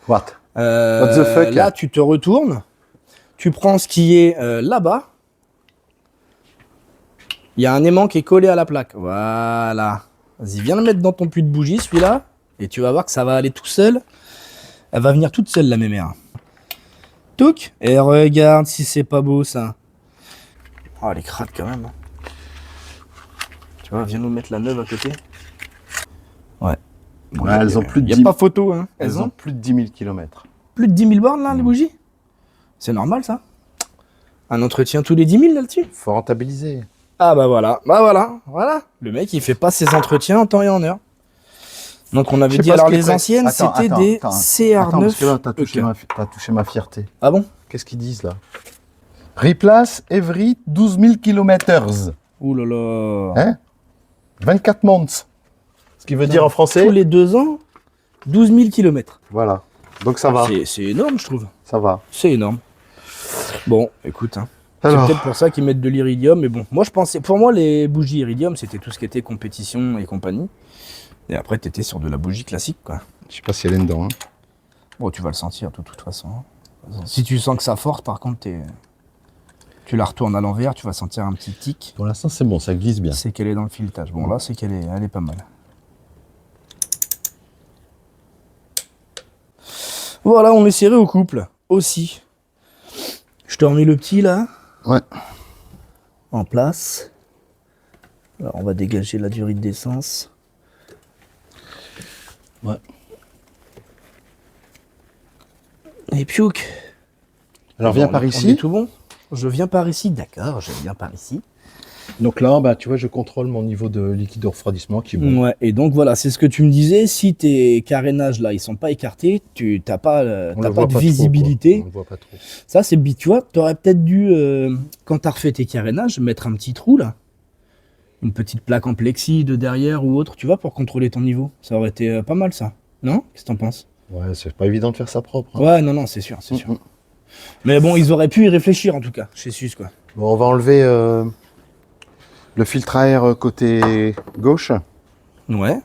What the fuck? là, tu te retournes. Tu prends ce qui est là-bas. Il y a un aimant qui est collé à la plaque. Voilà. Vas-y, viens le mettre dans ton puits de bougie, celui-là. Et tu vas voir que ça va aller tout seul. Elle va venir toute seule, la mémère. Touc. Et regarde si c'est pas beau, ça. Oh, elle est crade quand même. Tu vois, viens nous mettre la neuve à côté. Ouais. Bon, Ouais, elles ont plus de Il 10 n'y a pas photo, hein. Elles ont plus de 10 000 km. Plus de 10 000 bornes, là, les bougies. C'est normal, ça. Un entretien tous les 10 000, là-dessus. Faut rentabiliser. Ah bah voilà, voilà. Le mec, il fait pas ses entretiens en temps et en heure. Donc on avait dit, alors les anciennes, c'était des CR9. Attends, parce que là, t'as Ok. touché ma fierté. Ah bon? Qu'est-ce qu'ils disent là? Replace every 12 000 km. Ouh là là. Hein? 24 months. Ce qui veut dire en français? Tous les 2 ans, 12 000 km. Voilà. Donc ça va. C'est énorme, je trouve. Ça va. C'est énorme. Bon, écoute, hein. C'est Alors, peut-être pour ça qu'ils mettent de l'iridium, mais bon. Moi, je pensais, pour moi, les bougies iridium, c'était tout ce qui était compétition et compagnie. Et après, t'étais sur de la bougie classique, quoi. je sais pas si elle est dedans. Hein. Bon, tu vas le sentir, de toute façon. Si tu sens que ça force, par contre, tu la retournes à l'envers, tu vas sentir un petit tic. Pour l'instant, c'est bon, ça glisse bien. C'est qu'elle est dans le filetage. Bon, là, c'est qu'elle est, elle est pas mal. Voilà, on est serré au couple, aussi. Je te remets le petit, là. Ouais. En place. Alors, on va dégager la durite d'essence. Ouais. Et piouk. Alors, viens Bon, par on est ici. tout bon. Je viens par ici, d'accord, je viens par ici. Donc là, bah, tu vois, je contrôle mon niveau de liquide de refroidissement qui est bon. Ouais, et donc voilà, c'est ce que tu me disais, si tes carénages là, ils sont pas écartés, tu n'as pas, On t'as le pas voit de trop, visibilité. quoi. On le voit pas trop. Ça, c'est tu vois, tu aurais peut-être dû, quand tu as refait tes carénages, mettre un petit trou là. Une petite plaque en plexi de derrière ou autre, tu vois, pour contrôler ton niveau. Ça aurait été pas mal ça. Non? Qu'est-ce que t'en penses? Ouais, c'est pas évident de faire ça propre. Hein. Ouais, non, c'est sûr, c'est sûr. Mais bon, ils auraient pu y réfléchir en tout cas, chez SUS quoi. Bon, on va enlever le filtre à air côté gauche. Ouais.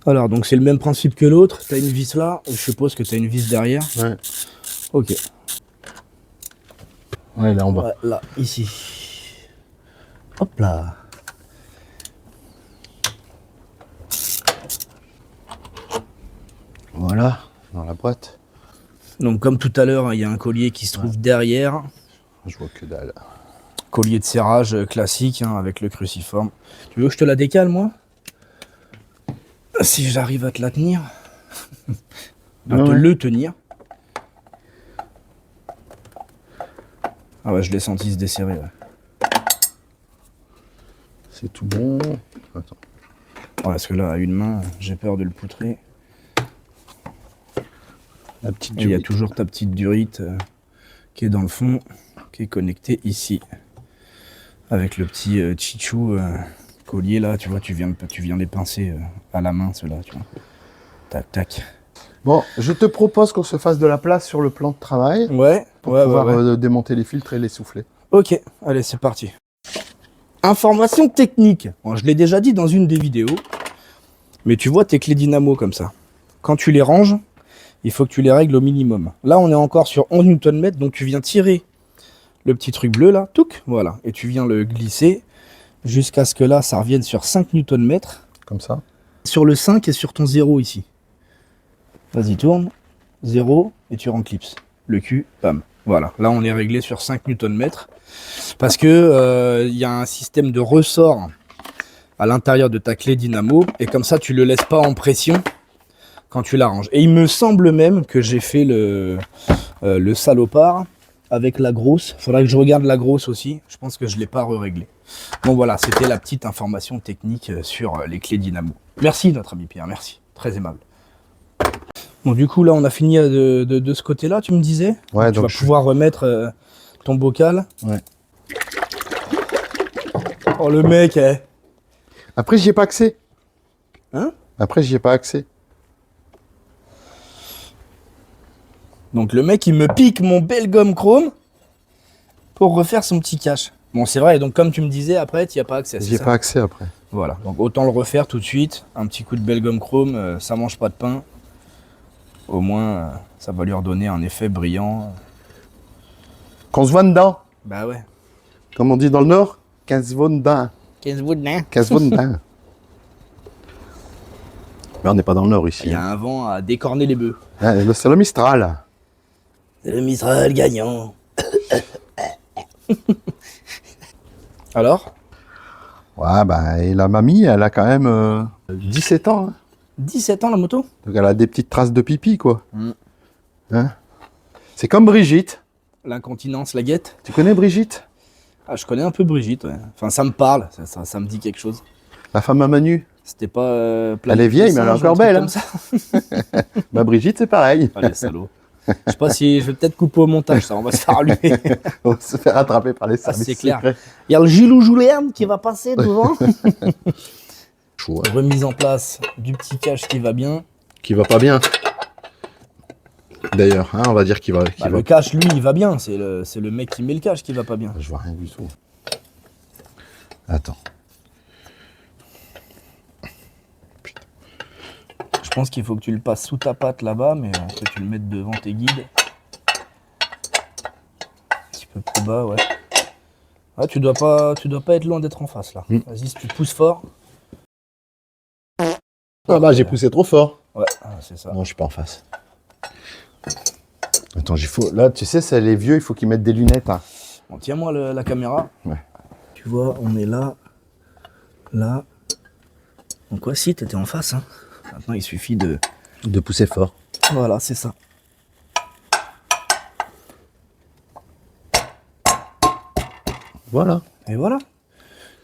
Alors, donc c'est le même principe que l'autre. Tu as une vis là, et je suppose que tu as une vis derrière. Ouais. Ok. Ouais, là en bas. Ouais, là, ici. Hop là. Voilà, dans la boîte. Donc comme tout à l'heure, il y a un collier qui se trouve derrière. Je vois que dalle. Collier de serrage classique hein, avec le cruciforme. Tu veux que je te la décale moi? Si j'arrive à te la tenir. Le tenir. Ah ouais, je l'ai senti se desserrer. Ouais. C'est tout bon. Attends. Ouais, parce que là, à une main, j'ai peur de le poutrer. La petite Et il y a durite. toujours ta petite durite qui est dans le fond, qui est connectée ici. Avec le petit chichou collier là, tu vois, tu viens les pincer à la main, ceux-là, tu vois. Tac, tac. Bon, je te propose qu'on se fasse de la place sur le plan de travail Ouais, pour ouais, pouvoir ouais. démonter les filtres et les souffler. Ok, allez, c'est parti. Information technique. Bon, je l'ai déjà dit dans une des vidéos, mais tu vois tes clés dynamo comme ça. Quand tu les ranges, il faut que tu les règles au minimum. Là, on est encore sur 11 Nm, donc tu viens tirer le petit truc bleu là, touc, voilà, et tu viens le glisser jusqu'à ce que là, ça revienne sur 5 Nm. Comme ça. Sur le 5 et sur ton 0 ici. Vas-y, tourne. 0 et tu renclipses. Le cul, bam. Voilà, là on est réglé sur 5 Nm. Parce que y a un système de ressort à l'intérieur de ta clé dynamo. Et comme ça, tu le laisses pas en pression quand tu l'arranges. Et il me semble même que j'ai fait le salopard avec la grosse. Faudrait que je regarde la grosse aussi. Je pense que je l'ai pas réglé. Bon voilà, c'était la petite information technique sur les clés dynamo. Merci notre ami Pierre, merci. Très aimable. Bon du coup là on a fini de ce côté-là, tu me disais. Ouais, Tu donc vas pouvoir remettre ton bocal. Ouais. Oh le mec, eh. Après, j'y ai pas accès. Hein? Après, j'y ai pas accès. Donc le mec il me pique mon bel gomme chrome pour refaire son petit cache. Bon c'est vrai, donc comme tu me disais après tu n'y as pas accès. J'y ai pas accès après. Voilà, donc autant le refaire tout de suite. Un petit coup de belle gomme chrome, ça mange pas de pain. Au moins, ça va lui redonner un effet brillant. Qu'on se voit dedans. Bah ouais. Comme on dit dans le Nord, 15 voix dedans. 15 voix de 15 voix dedans. Mais on n'est pas dans le Nord Il ici. y a un vent à décorner les bœufs. Ah, c'est le Mistral. C'est le Mistral gagnant. Alors, Ouais, bah, et la mamie, elle a quand même 17 ans. Hein. 17 ans la moto? Donc elle a des petites traces de pipi, quoi. Mm. Hein, c'est comme Brigitte. L'incontinence, la guette? Tu connais Brigitte? Ah, je connais un peu Brigitte, ouais. Enfin, ça me parle, ça me dit quelque chose. La femme à Manu. C'était pas... Elle est vieille, mais elle est encore belle. Hein. Ça. Bah, Brigitte, c'est pareil. Ah, les salauds. Je sais pas si je vais peut-être couper au montage, ça, on va se faire allumer. On va se faire attraper par les Ah, services c'est clair. secrets. Il y a le Gilou Joulerne qui va passer devant. Chaud, hein. Remise en place du petit cache qui va bien. Qui va pas bien. D'ailleurs, hein, on va dire qu'il va. Bah, le cache, lui, il va bien. C'est le mec qui met le cache qui va pas bien. Je vois rien du tout. Attends. Je pense qu'il faut que tu le passes sous ta patte là-bas, mais que tu le mettes devant tes guides. Un petit peu plus bas, ouais. Ah, tu dois pas être loin d'être en face là. Vas-y, si tu pousses fort. Ah bah j'ai poussé trop fort. Ouais, c'est ça. Non, je suis pas en face. Attends, là, tu sais, c'est les vieux, il faut qu'ils mettent des lunettes. Hein. Bon, tiens-moi la caméra. Ouais. Tu vois, on est là. Là. Donc, ouais, si, t'étais en face. Hein. Maintenant, il suffit de. De pousser fort. Voilà, c'est ça. Voilà. Et voilà.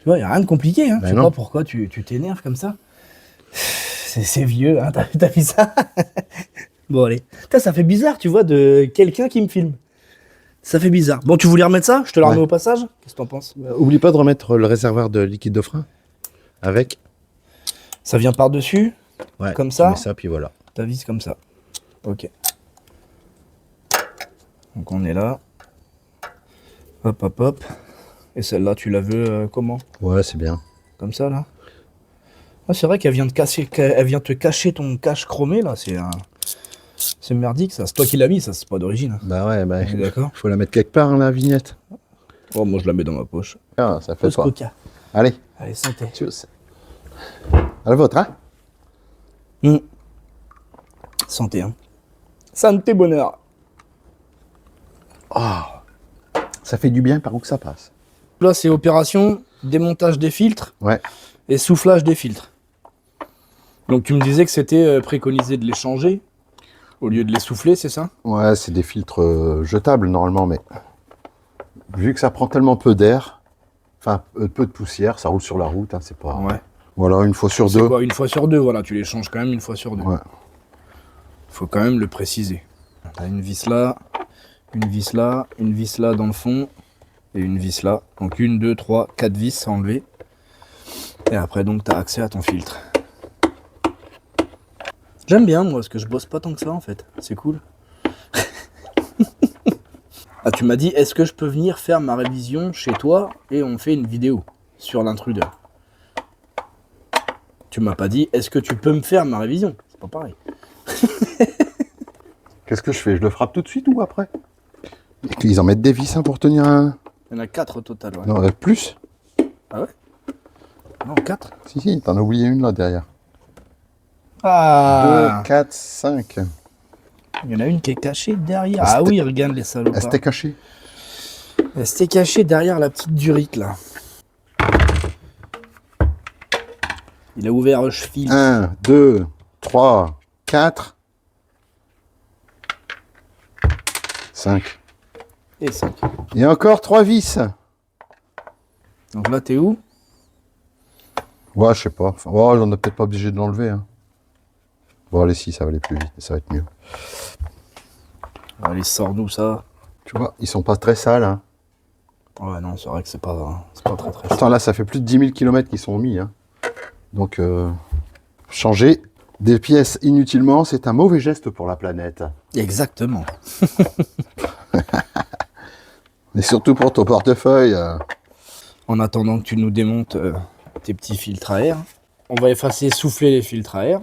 Tu vois, il n'y a rien de compliqué. Hein. Ben Je sais non. pas pourquoi tu t'énerves comme ça. C'est vieux, hein. T'as vu ça? Bon, allez. Putain, ça fait bizarre, tu vois, de quelqu'un qui me filme. Ça fait bizarre. Bon, tu voulais remettre ça? Je te la remets Ouais. au passage? Qu'est-ce que t'en penses? Oublie pas de remettre le réservoir de liquide de frein. Avec. Ça vient par-dessus? Ouais. Comme tu ça mets ça, puis voilà. T'avises comme ça. Ok. Donc on est là. Hop, hop, hop. Et celle-là, tu la veux comment? Ouais, c'est bien. Comme ça, là? Ah, c'est vrai qu'elle vient te cacher ton cache chromé, là. C'est merdique, ça. C'est toi qui l'as mis, ça. C'est pas d'origine. Hein. Bah ouais, bah, On est d'accord. faut la mettre quelque part, hein, la vignette. Oh, moi, je la mets dans ma poche. Ah, ça fait Pause pas. coca. Allez, Allez, santé. tchuss. À la vôtre, hein? Santé, hein. Santé, bonheur. Ça fait du bien par où que ça passe. Là, c'est opération démontage des filtres Ouais. et soufflage des filtres. Donc, tu me disais que c'était préconisé de les changer au lieu de les souffler, c'est ça? Ouais, c'est des filtres jetables normalement, mais vu que ça prend tellement peu d'air, enfin peu de poussière, ça roule sur la route, hein, c'est pas. Ouais. Voilà, une fois sur C'est deux. quoi, une fois sur deux, voilà, tu les changes quand même une fois sur deux. Ouais. Faut quand même le préciser. T'as une vis là, une vis là, une vis là dans le fond, et une vis là. Donc 1, 2, 3, 4 vis à enlever. Et après donc t'as accès à ton filtre. J'aime bien moi, parce que je bosse pas tant que ça en fait. C'est cool. Ah, tu m'as dit, est-ce que je peux venir faire ma révision chez toi et on fait une vidéo sur l'intrudeur? Tu m'as pas dit, est-ce que tu peux me faire ma révision? C'est pas pareil. Qu'est-ce que je fais? Je le frappe tout de suite ou après? Ils en mettent des vis hein, pour tenir un. Il y en a 4 au total, ouais. Non, plus. Ah ouais? Non, 4. Si, t'en as oublié une là derrière. Ah, 2, 4, 5. il y en a une qui est cachée derrière. Ah oui, regarde les salopards. Elle s'était cachée. Elle s'était cachée derrière la petite durite là. Il a ouvert le cheville. 1, 2, 3, 4, 5. Et 5. Et encore 3 vis. Donc là, t'es où? Ouais, je sais pas. Enfin, ouais, on n'est peut-être pas obligé de l'enlever. Hein. Bon, allez, si, ça va aller plus vite. Ça va être mieux. Allez, sors-nous ça. Tu vois, ils sont pas très sales. Hein. Ouais, non, c'est vrai que c'est pas très très Attends, là, ça fait plus de 10 000 km qu'ils sont mis. Hein. Donc, changer des pièces inutilement, c'est un mauvais geste pour la planète. Exactement. Et surtout pour ton portefeuille. En attendant que tu nous démontes tes petits filtres à air. On va effacer, souffler les filtres à air.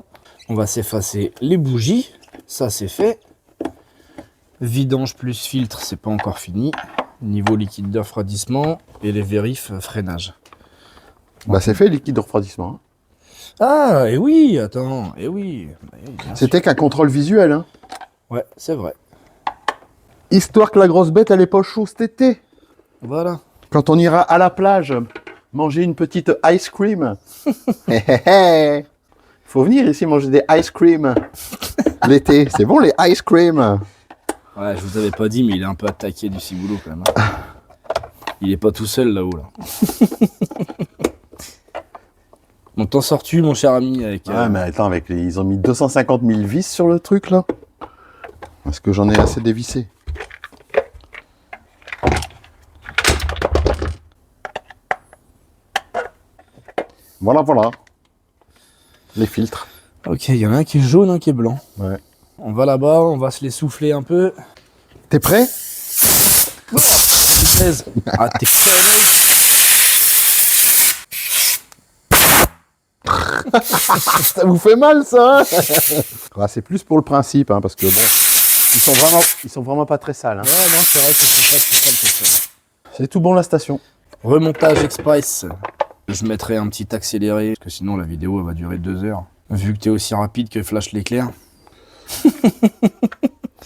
On va s'effacer les bougies. Ça, c'est fait. Vidange plus filtre, c'est pas encore fini. Niveau liquide de refroidissement et les vérifs freinage. Bah, c'est fait, liquide de refroidissement. Hein. Ah, et oui, attends, et oui. C'était qu'un contrôle visuel. Hein. Ouais, c'est vrai. Histoire que la grosse bête, elle est pas chaude cet été. Voilà. Quand on ira à la plage manger une petite ice cream. Il faut venir ici manger des ice cream l'été. C'est bon les ice cream. Ouais, je vous avais pas dit, mais il est un peu attaqué du ciboulot quand même. Hein. Il est pas tout seul là-haut là. Bon, t'en sors-tu, mon cher ami avec, Ouais, mais attends, ils ont mis 250 000 vis sur le truc là. Est-ce que j'en ai assez dévissé? Voilà, voilà. Les filtres. Ok, il y en a un qui est jaune, un qui est blanc. Ouais. On va là-bas, on va se les souffler un peu. T'es prêt? Ah, t'es connerie. Ça vous fait mal, ça? Ah, c'est plus pour le principe, hein, parce que bon, ils sont vraiment pas très sales. Hein. Ouais, non, c'est vrai que c'est pas tout sale que ça. C'est tout bon la station. Remontage express. Je mettrai un petit accéléré, parce que sinon la vidéo elle va durer 2 heures. Vu que t'es aussi rapide que Flash l'éclair.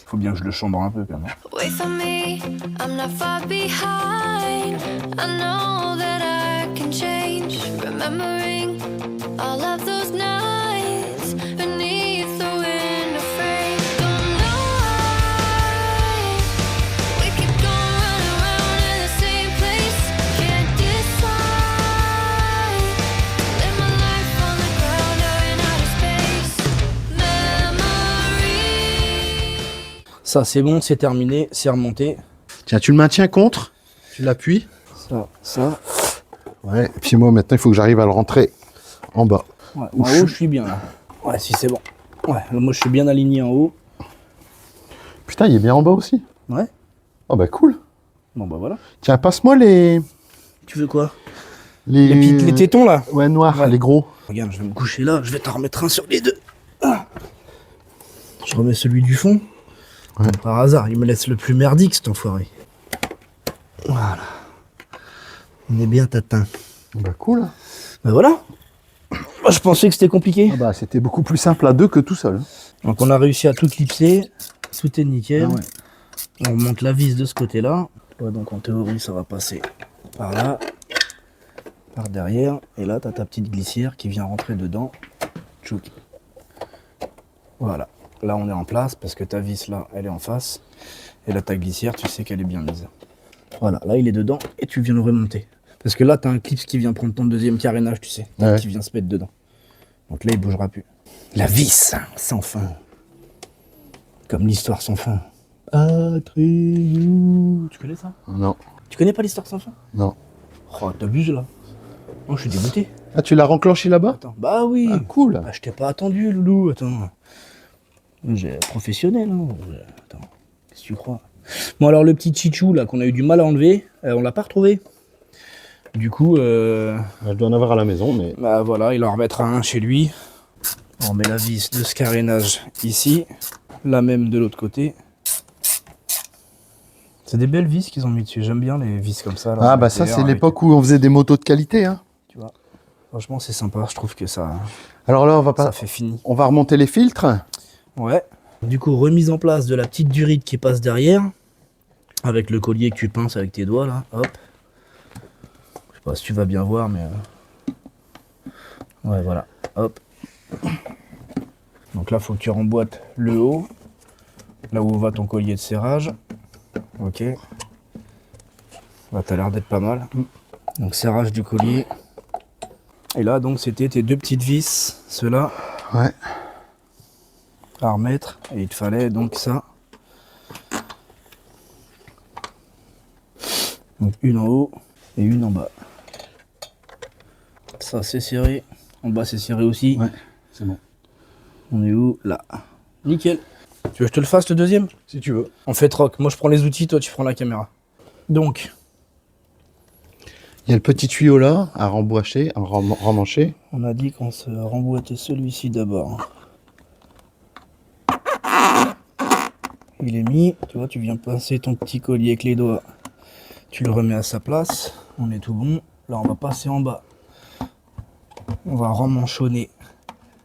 Faut bien que je le chambre un peu quand même. Wait for me, I'm not far behind. I know that I can change. Remembering all of those nights beneath the window frame. Don't know why we keep going around in the same place. Can't decide. Live my life on the ground or in outer space. Memories. Ça c'est bon, c'est terminé, c'est remonté. Tiens, tu le maintiens contre, tu l'appuies. Ça. Ouais, et puis moi maintenant il faut que j'arrive à le rentrer en bas. Ouais, en haut je suis bien là. Ouais, si c'est bon. Ouais, moi je suis bien aligné en haut. Putain, il est bien en bas aussi. Ouais. Oh bah cool. Bon bah voilà. Tiens, passe-moi les... Tu veux quoi? Les tétons là? Ouais, noirs, Ouais. les gros. Regarde, je vais me coucher là, je vais t'en remettre un sur les deux. Ah. Je remets celui du fond. Ouais. Comme par hasard, il me laisse le plus merdique cet enfoiré. Voilà. On est bien tatin. Bah cool. Ben voilà. Moi je pensais que c'était compliqué. Ah bah c'était beaucoup plus simple à deux que tout seul. Donc on a réussi à tout clipser. Tout est nickel. Ah ouais. On remonte la vis de ce côté-là. Ouais, donc en théorie ça va passer par là. Par derrière. Et là t'as ta petite glissière qui vient rentrer dedans. Tchouk. Voilà. Là on est en place parce que ta vis là elle est en face. Et là ta glissière tu sais qu'elle est bien mise. Voilà, là il est dedans et tu viens le remonter. Parce que là t'as un clip qui vient prendre ton deuxième carénage, tu sais, Ouais. qui vient se mettre dedans. Donc là il bougera plus. La vis sans fin. Comme l'histoire sans fin. Atreyu. Tu connais ça? Non, Tu connais pas l'histoire sans fin? non. Oh t'abuses là. Oh je suis dégoûté. Ah, tu l'as renclenché là-bas? Attends. Bah oui. Ah, cool. Bah, je t'ai pas attendu loulou, attends. J'ai professionnel, hein. Attends, qu'est-ce que tu crois? Bon alors le petit chichou là qu'on a eu du mal à enlever, on l'a pas retrouvé. Du coup, Je dois en avoir à la maison, mais... bah voilà, il en remettra un chez lui. On met la vis de ce carénage ici, la même de l'autre côté. C'est des belles vis qu'ils ont mis dessus, j'aime bien les vis comme ça. Là, Ah bah ça c'est l'époque où on faisait des motos de qualité. Hein. Tu vois, franchement c'est sympa, je trouve que ça Alors là ça fait fini. on va remonter les filtres. Ouais. Du coup, remise en place de la petite durite qui passe derrière. Avec le collier que tu pinces avec tes doigts là. Hop. Je sais pas si tu vas bien voir, mais. Ouais, voilà. Hop. Donc là, faut que tu remboîtes le haut. Là où va ton collier de serrage. Ok. Là, t'as l'air d'être pas mal. Donc, serrage du collier. Et là, donc, c'était tes deux petites vis. Ceux-là. Ouais. À remettre. Et il te fallait donc ça. Donc une en haut et une en bas. Ça c'est serré. En bas c'est serré aussi. Ouais, c'est bon. On est où? Là. Nickel. Tu veux que je te le fasse le deuxième? Si tu veux. On fait troc. Moi je prends les outils, toi tu prends la caméra. Donc, Il y a le petit tuyau là, à remboîcher, à remmancher. On a dit qu'on se remboîtait celui-ci d'abord. Il est mis, tu vois, tu viens pincer ton petit collier avec les doigts. Tu le remets à sa place, on est tout bon. Là, on va passer en bas. On va remmanchonner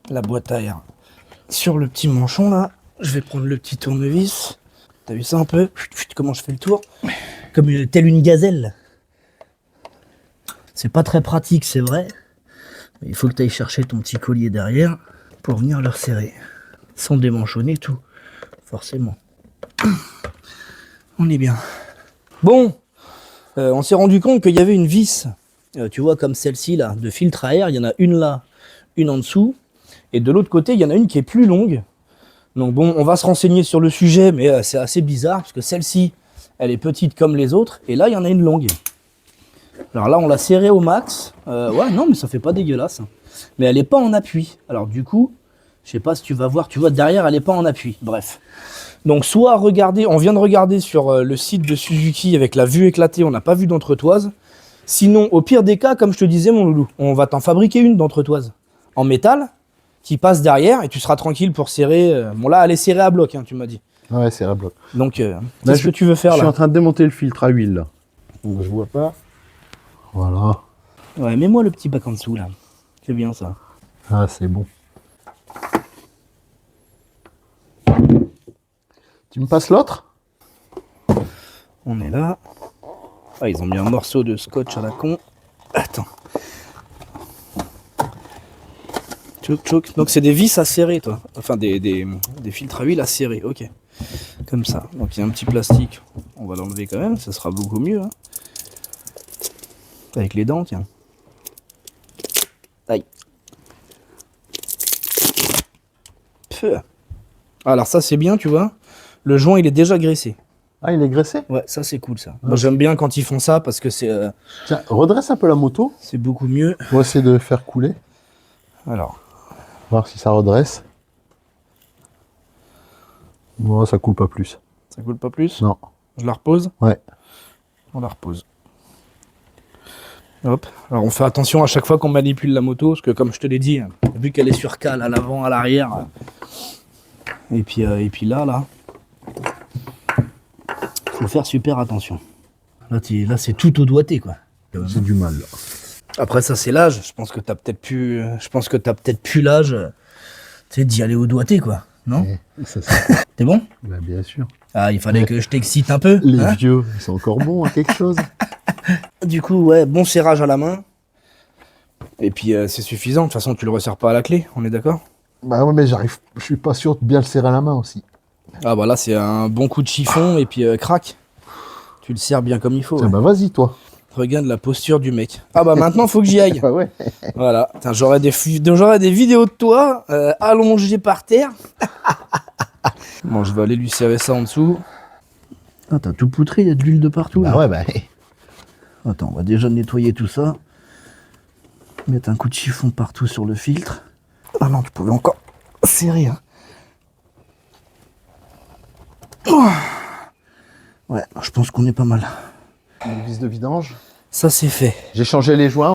la boîte à air. Sur le petit manchon là, je vais prendre le petit tournevis. T'as vu ça un peu? Comment je fais le tour? Comme telle une gazelle. C'est pas très pratique, c'est vrai. Mais il faut que tu ailles chercher ton petit collier derrière pour venir le resserrer. Sans démanchonner tout, forcément. On est bien. Bon, on s'est rendu compte qu'il y avait une vis, tu vois, comme celle-ci là, de filtre à air. Il y en a une là, une en dessous. Et de l'autre côté, il y en a une qui est plus longue. Donc bon, on va se renseigner sur le sujet, mais c'est assez bizarre, parce que celle-ci, elle est petite comme les autres. Et là, il y en a une longue. Alors là, on l'a serrée au max. Ouais, non, mais ça fait pas dégueulasse. Mais elle n'est pas en appui. Alors du coup, je sais pas si tu vas voir, tu vois, derrière, elle n'est pas en appui. Bref. Donc soit regarder, on vient de regarder sur le site de Suzuki avec la vue éclatée, on n'a pas vu d'entretoise. Sinon, au pire des cas, comme je te disais, mon loulou, on va t'en fabriquer une d'entretoise en métal qui passe derrière et tu seras tranquille pour serrer. Bon là, elle est serrée à bloc, hein, tu m'as dit. Ouais, c'est à bloc. Donc, qu'est-ce que tu veux faire Je suis là? en train de démonter le filtre à huile là. Donc je vois pas. Voilà. Ouais, mets-moi le petit bac en dessous là. C'est bien ça. Ah, c'est bon. Tu me passes l'autre? On est là. Ah, ils ont mis un morceau de scotch à la con. Attends. Tchouk, tchouk. Donc c'est des vis à serrer, toi. Enfin, des filtres à huile à serrer. Ok. Comme ça. Donc il y a un petit plastique. On va l'enlever quand même. Ça sera beaucoup mieux. Hein. Avec les dents, tiens. Aïe. Peu. Alors ça, c'est bien, tu vois. Le joint, il est déjà graissé. Ah, il est graissé? Ouais, ça, c'est cool, ça. Moi, j'aime bien quand ils font ça parce que Tiens, redresse un peu la moto. c'est beaucoup mieux. On va essayer de faire couler. Alors, Voir si ça redresse. Bon, ça coule pas plus. ça coule pas plus? Non. Je la repose? Ouais. On la repose. Hop. Alors on fait attention à chaque fois qu'on manipule la moto, parce que comme je te l'ai dit, vu qu'elle est sur cale à l'avant, à l'arrière, et puis là, faut faire super attention. Là c'est tout au doigté, quoi. C'est du mal là. Après ça c'est l'âge. Je pense que t'as peut-être plus l'âge, tu sais, d'y aller au doigté, quoi. Non? T'es bon? Bah, bien sûr. Ah, il fallait que je t'excite un peu. Les hein vieux, ils sont encore bons à quelque chose. Du coup, ouais, bon serrage à la main. Et puis c'est suffisant. De toute façon, tu le resserres pas à la clé, on est d'accord? Bah ouais, mais je suis pas sûr de bien le serrer à la main aussi. Ah bah là, c'est un bon coup de chiffon et puis crac. Tu le serres bien comme il faut. Tiens, Ouais. bah vas-y toi. Regarde la posture du mec. Ah bah maintenant, faut que j'y aille. Bah ouais. Voilà. Putain, j'aurai des vidéos de toi allongé par terre. Bon, je vais aller lui serrer ça en dessous. Ah, t'as tout poutré, il y a de l'huile de partout. Bah là. ouais, bah. Attends, on va déjà nettoyer tout ça. Mettre un coup de chiffon partout sur le filtre. Ah non, tu pouvais encore serrer. Hein. Oh. Ouais, je pense qu'on est pas mal. Une vis de vidange. Ça, c'est fait. J'ai changé les joints.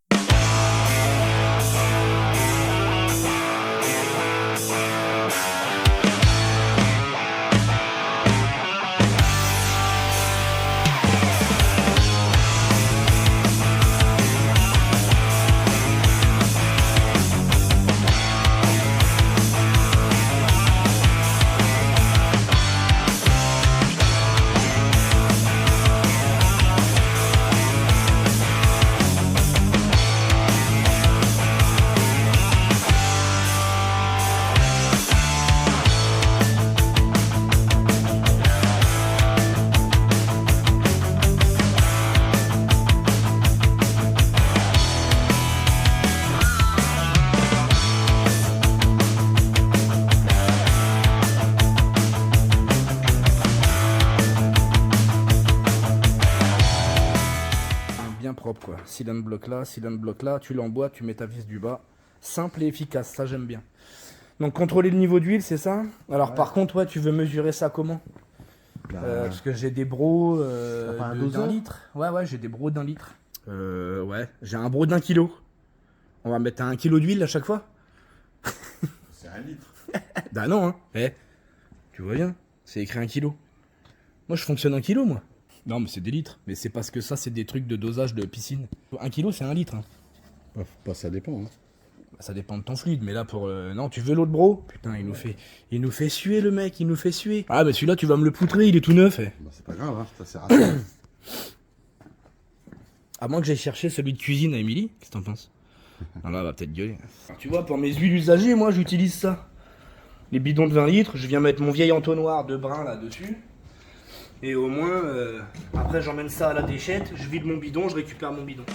Bien propre, quoi. Cylinder bloc là, tu l'emboîtes, tu mets ta vis du bas. Simple et efficace, ça j'aime bien. Donc contrôler le niveau d'huile, c'est ça? Alors par contre, ouais, tu veux mesurer ça comment? Parce que j'ai des bros fait un d'1 doseur litre. Ouais, j'ai des bros d'1 litre. Ouais, j'ai un bro d'1 kilo. On va mettre 1 kilo d'huile à chaque fois. C'est 1 litre. Bah non, hein. Tu vois bien, c'est écrit 1 kilo. Moi, je fonctionne 1 kilo, moi. Non, mais c'est des litres. Mais c'est parce que ça, c'est des trucs de dosage de piscine. 1 kilo, c'est 1 litre. Hein. Ça dépend. Hein. Bah, ça dépend de ton fluide, mais là, pour... Non, tu veux l'autre bro? Putain, il nous fait suer, le mec, il nous fait suer. Ah, mais celui-là, tu vas me le poutrer, il est tout neuf. Bah, c'est pas grave, hein. Ça sert à rien. À moins que j'aille chercher celui de cuisine à Émilie. Qu'est-ce que t'en penses? Ah là, elle va peut-être gueuler. Tu vois, pour mes huiles usagées, moi, j'utilise ça. Les bidons de 20 litres, je viens mettre mon vieil entonnoir de brin là-dessus. Et au moins, après, j'emmène ça à la déchette, je vide mon bidon, je récupère mon bidon.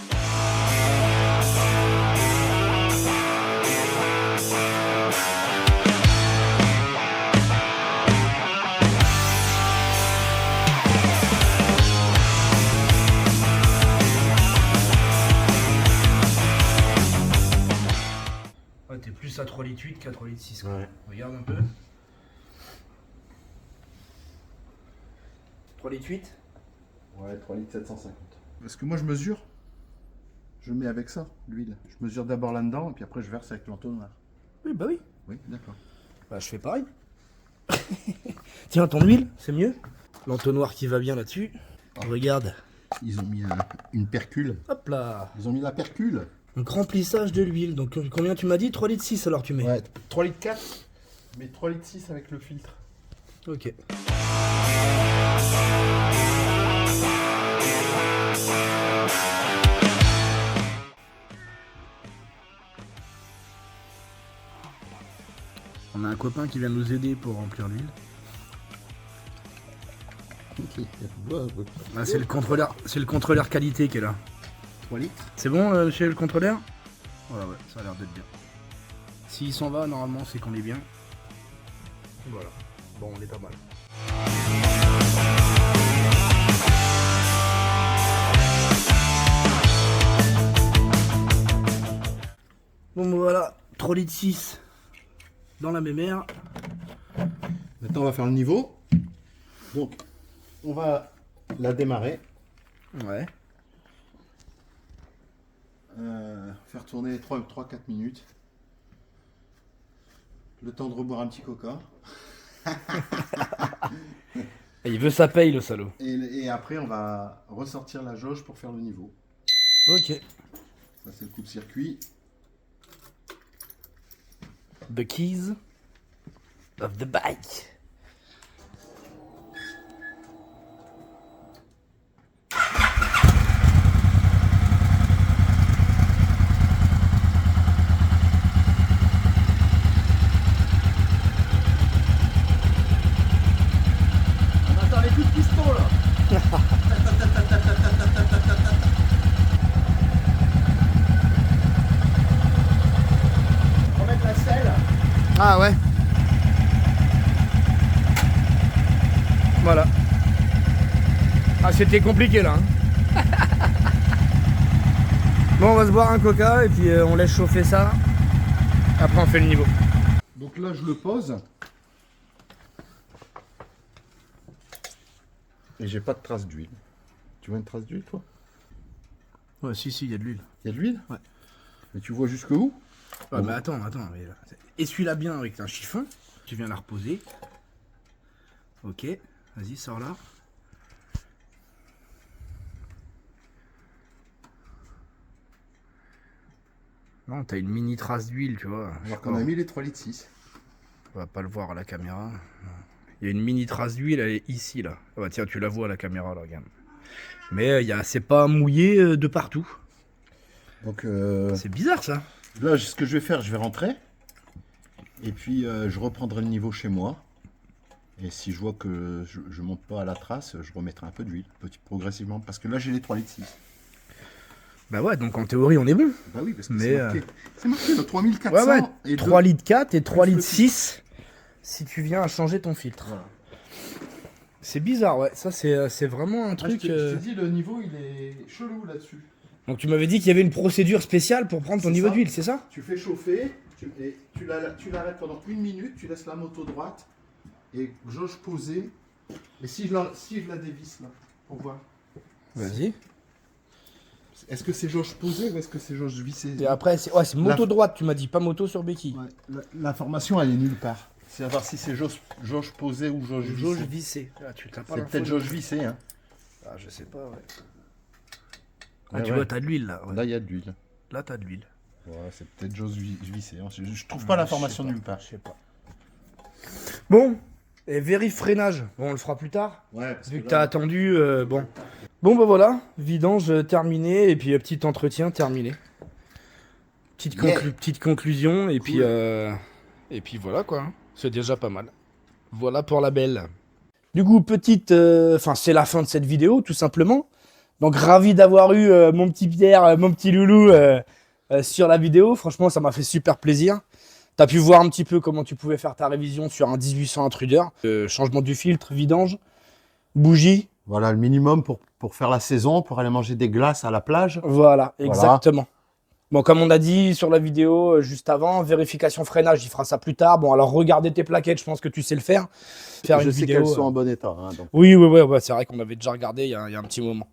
Ouais, t'es plus à 3 litres 8 qu'à 3 litres 6. Ouais. Regarde un peu. 3 litres 8. Ouais, 3 litres 750. Parce que moi, je mesure. Je mets avec ça, l'huile. Je mesure d'abord là-dedans, et puis après, je verse avec l'entonnoir. Oui, bah oui. Oui, d'accord. Bah, je fais pareil. Tiens, ton huile, c'est mieux. L'entonnoir qui va bien là-dessus. Regarde. Ils ont mis une percule. Hop là. Ils ont mis la percule. Donc remplissage de l'huile. Donc combien tu m'as dit? 3 litres 6 alors tu mets. Ouais, 3 litres 4. Mais 3 litres 6 avec le filtre. Ok. On a un copain qui vient nous aider pour remplir l'huile. Ah, c'est le contrôleur qualité qui est là. 3 litres. C'est bon, monsieur le contrôleur? Voilà, ouais, ça a l'air d'être bien. S'il s'en va, normalement, c'est qu'on est bien. Voilà. Bon, on est pas mal. Bon, voilà, 3 litres 6 dans la mémère. Maintenant, on va faire le niveau. Donc, on va la démarrer. Ouais. Faire tourner 3-4 minutes. Le temps de reboire un petit coca. Et il veut sa paye, le salaud. Et après, on va ressortir la jauge pour faire le niveau. Ok. Ça, c'est le coup de circuit. The keys of the bike. On attend les coups de piston, là. Remettre la selle. Ah ouais. Voilà. Ah, c'était compliqué là. Hein. Bon, on va se boire un coca et puis on laisse chauffer ça. Après, on fait le niveau. Donc là, je le pose. Et j'ai pas de trace d'huile. Tu vois une trace d'huile, toi? Ouais, si, il y a de l'huile. Il y a de l'huile? Ouais. Mais tu vois jusqu'où? Ouais, mais attends. Mais là, essuie-la bien avec un chiffon. Tu viens la reposer. Ok, vas-y, sors là. Non, t'as une mini trace d'huile, tu vois. Alors qu'on a mis les 3 litres 6. On va pas le voir à la caméra. Il y a une mini trace d'huile, elle est ici, là. Ah bah tiens, tu la vois à la caméra, là, regarde. Mais c'est pas mouillé de partout. Donc C'est bizarre, ça. là, ce que je vais faire, je vais rentrer. Et puis, je reprendrai le niveau chez moi. Et si je vois que je monte pas à la trace, je remettrai un peu d'huile, progressivement. Parce que là, j'ai les 3 litres 6. Bah ouais, donc en théorie, on est bon. Bah oui, parce que Mais, c'est marqué le 3400 Ouais, et 3 2. litres 4 et 3 plus litres le 6 si tu viens à changer ton filtre. Voilà. C'est bizarre, ouais. Ça, c'est vraiment un Ah, truc... je te dis, le niveau, il est chelou là-dessus. Donc tu m'avais dit qu'il y avait une procédure spéciale pour prendre ton C'est niveau ça. d'huile, c'est ça? Tu fais chauffer, et tu l'arrêtes pendant 1 minute, tu laisses la moto droite, et jauge posée. Et si je la dévisse là, pour voir. Vas-y. Est-ce que c'est jauge posée ou est-ce que c'est jauge vissée? Et après, c'est moto droite, tu m'as dit, pas moto sur béquille. Ouais, l'information, elle est nulle part. C'est à voir si c'est jauge posée ou jauge vissée. Jauge vissée. Ah, tu t'as pas C'est peut-être jauge vissée. Hein. Ah, je sais pas, ouais. Ah, Ouais, tu ouais. vois, t'as de l'huile, là. Ouais. Là, il y a de l'huile. Là, t'as de l'huile. Ouais, c'est peut-être jauge vissée. Hein. Je trouve pas l'information nulle part. Je sais pas. Bon, et vérif freinage. Bon, on le fera plus tard. Ouais, parce Vu que là- t'as attendu, bon. Bon, bah voilà, vidange terminé, et puis petit entretien terminé. Petite conclusion, et puis voilà quoi. Hein. C'est déjà pas mal. Voilà pour la belle. Du coup, enfin, c'est la fin de cette vidéo, tout simplement. Donc, ravi d'avoir eu mon petit Pierre, mon petit loulou sur la vidéo. Franchement, ça m'a fait super plaisir. T'as pu voir un petit peu comment tu pouvais faire ta révision sur un 1800 Intruder. Changement du filtre, vidange, bougie. Voilà, le minimum pour faire la saison, pour aller manger des glaces à la plage. Voilà, exactement. Bon, comme on a dit sur la vidéo juste avant, vérification freinage, il fera ça plus tard. Bon, alors regardez tes plaquettes, je pense que tu sais le faire. Faire Je une sais vidéo. qu'elles sont en bon état. Hein, donc. Oui, c'est vrai qu'on avait déjà regardé il y a un petit moment.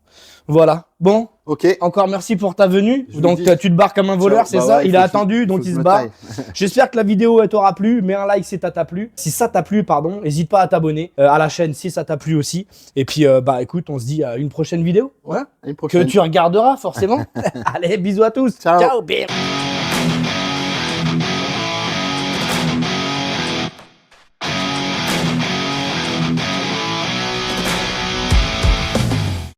Voilà. Bon, Ok. encore merci pour ta venue. Je vous Donc, dis- tu te barres comme un voleur, c'est Bah ça? ouais, Il faut a que- attendu, donc faut que il je se me barre. taille. J'espère que la vidéo t'aura plu. Mets un like si ça t'a plu. Si ça t'a plu, pardon, n'hésite pas à t'abonner à la chaîne si ça t'a plu aussi. Et puis, bah écoute, on se dit à une prochaine vidéo. Ouais. À une Que prochaine. tu regarderas forcément. Allez, bisous à tous. Ciao. Ciao. Bim.